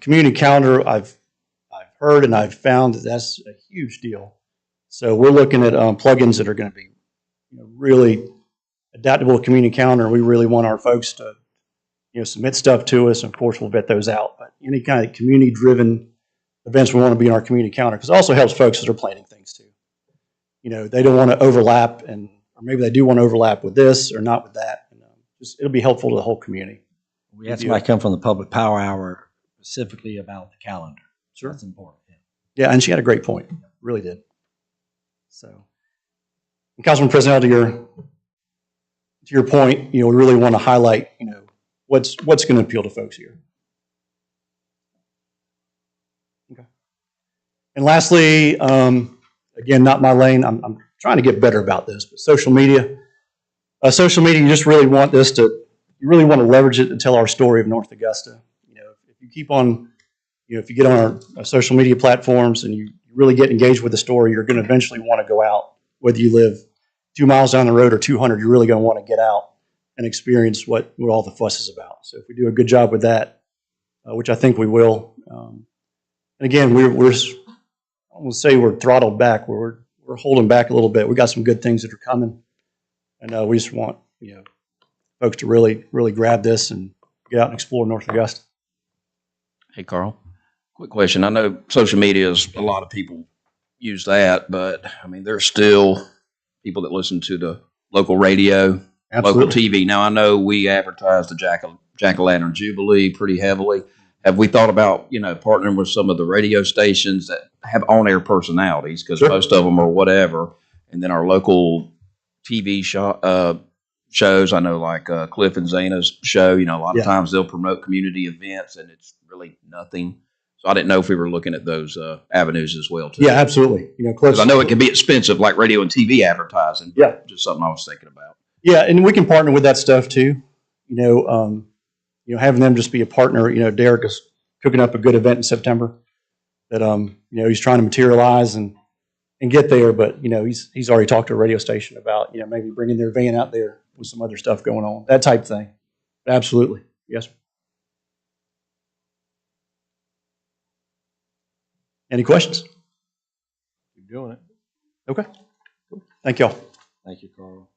Community calendar, I've heard and I've found that that's a huge deal. So we're looking at plugins that are going to be really adaptable to community calendar. We really want our folks to submit stuff to us, and of course we'll vet those out. But any kind of community-driven events we want to be in our community calendar, because it also helps folks that are planning things too. They don't want to overlap, or maybe they do want to overlap with this or not with that. It'll be helpful to the whole community. We had somebody come from the Public Power Hour specifically about the calendar. Sure. That's important. Yeah, and she had a great point. Really did. So, and Councilman President, to your point, we really want to highlight, what's going to appeal to folks here. Okay. And lastly, again, not my lane. I'm trying to get better about this, but social media. Social media, you just really want this to, you really want to leverage it to tell our story of North Augusta. You know, if you keep on, you know, if you get on our social media platforms and you really get engaged with the story, you're going to eventually want to go out, whether you live 2 miles down the road or 200, you're really going to want to get out and experience what all the fuss is about. So if we do a good job with that, which I think we will, and again, we're I don't want to say we're throttled back, we're holding back a little bit. We got some good things that are coming. And we just want, you know, folks to really, really grab this and get out and explore North Augusta. Hey, Carl, quick question. I know social media is, a lot of people use that, but I mean, there's still people that listen to the local radio, Absolutely. local TV. Now, I know we advertise the Jack-o'-lantern Jubilee pretty heavily. Have we thought about, you know, partnering with some of the radio stations that have on-air personalities? Because most of them are whatever. And then our local TV shows, I know, like Cliff and Zana's show, you know, a lot of times they'll promote community events and it's really nothing. So I didn't know if we were looking at those avenues as well, too. Yeah, absolutely. You know, because I know it can be expensive, like radio and TV advertising. Yeah. Just something I was thinking about. Yeah, and we can partner with that stuff too. You know, having them just be a partner. You know, Derek is cooking up a good event in September that you know, he's trying to materialize and get there. But you know, he's already talked to a radio station about, you know, maybe bringing their van out there with some other stuff going on, that type of thing. Absolutely, yes. Any questions? Keep doing it. Okay. Cool. Thank y'all. Thank you, Carl.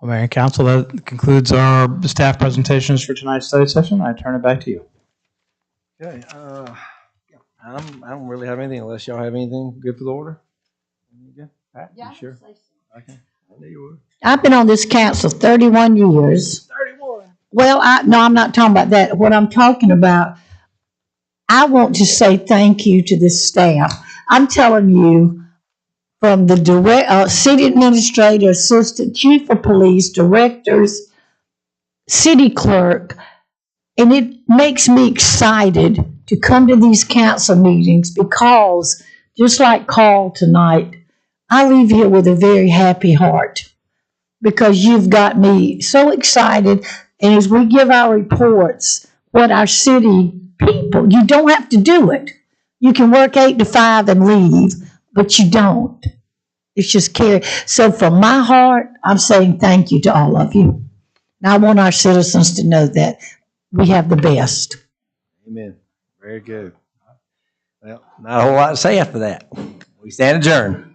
Well, Mayor and Council, that concludes our staff presentations for tonight's study session. I turn it back to you. Okay. I don't really have anything unless y'all have anything good for the order. Good? Pat, you sure? Okay. I knew you would. I've been on this council 31 years. 31. Well, no, I'm not talking about that. What I'm talking about, I want to say thank you to this staff. I'm telling you, from the city administrator, assistant chief of police, directors, city clerk, and it makes me excited to come to these council meetings because, just like Carl tonight, I leave here with a very happy heart because you've got me so excited. And as we give our reports, what our city people, you don't have to do it. You can work 8 to 5 and leave, but you don't. It's just care. So from my heart, I'm saying thank you to all of you. And I want our citizens to know that we have the best. Amen. Very good. Well, not a whole lot to say after that. We stand adjourned.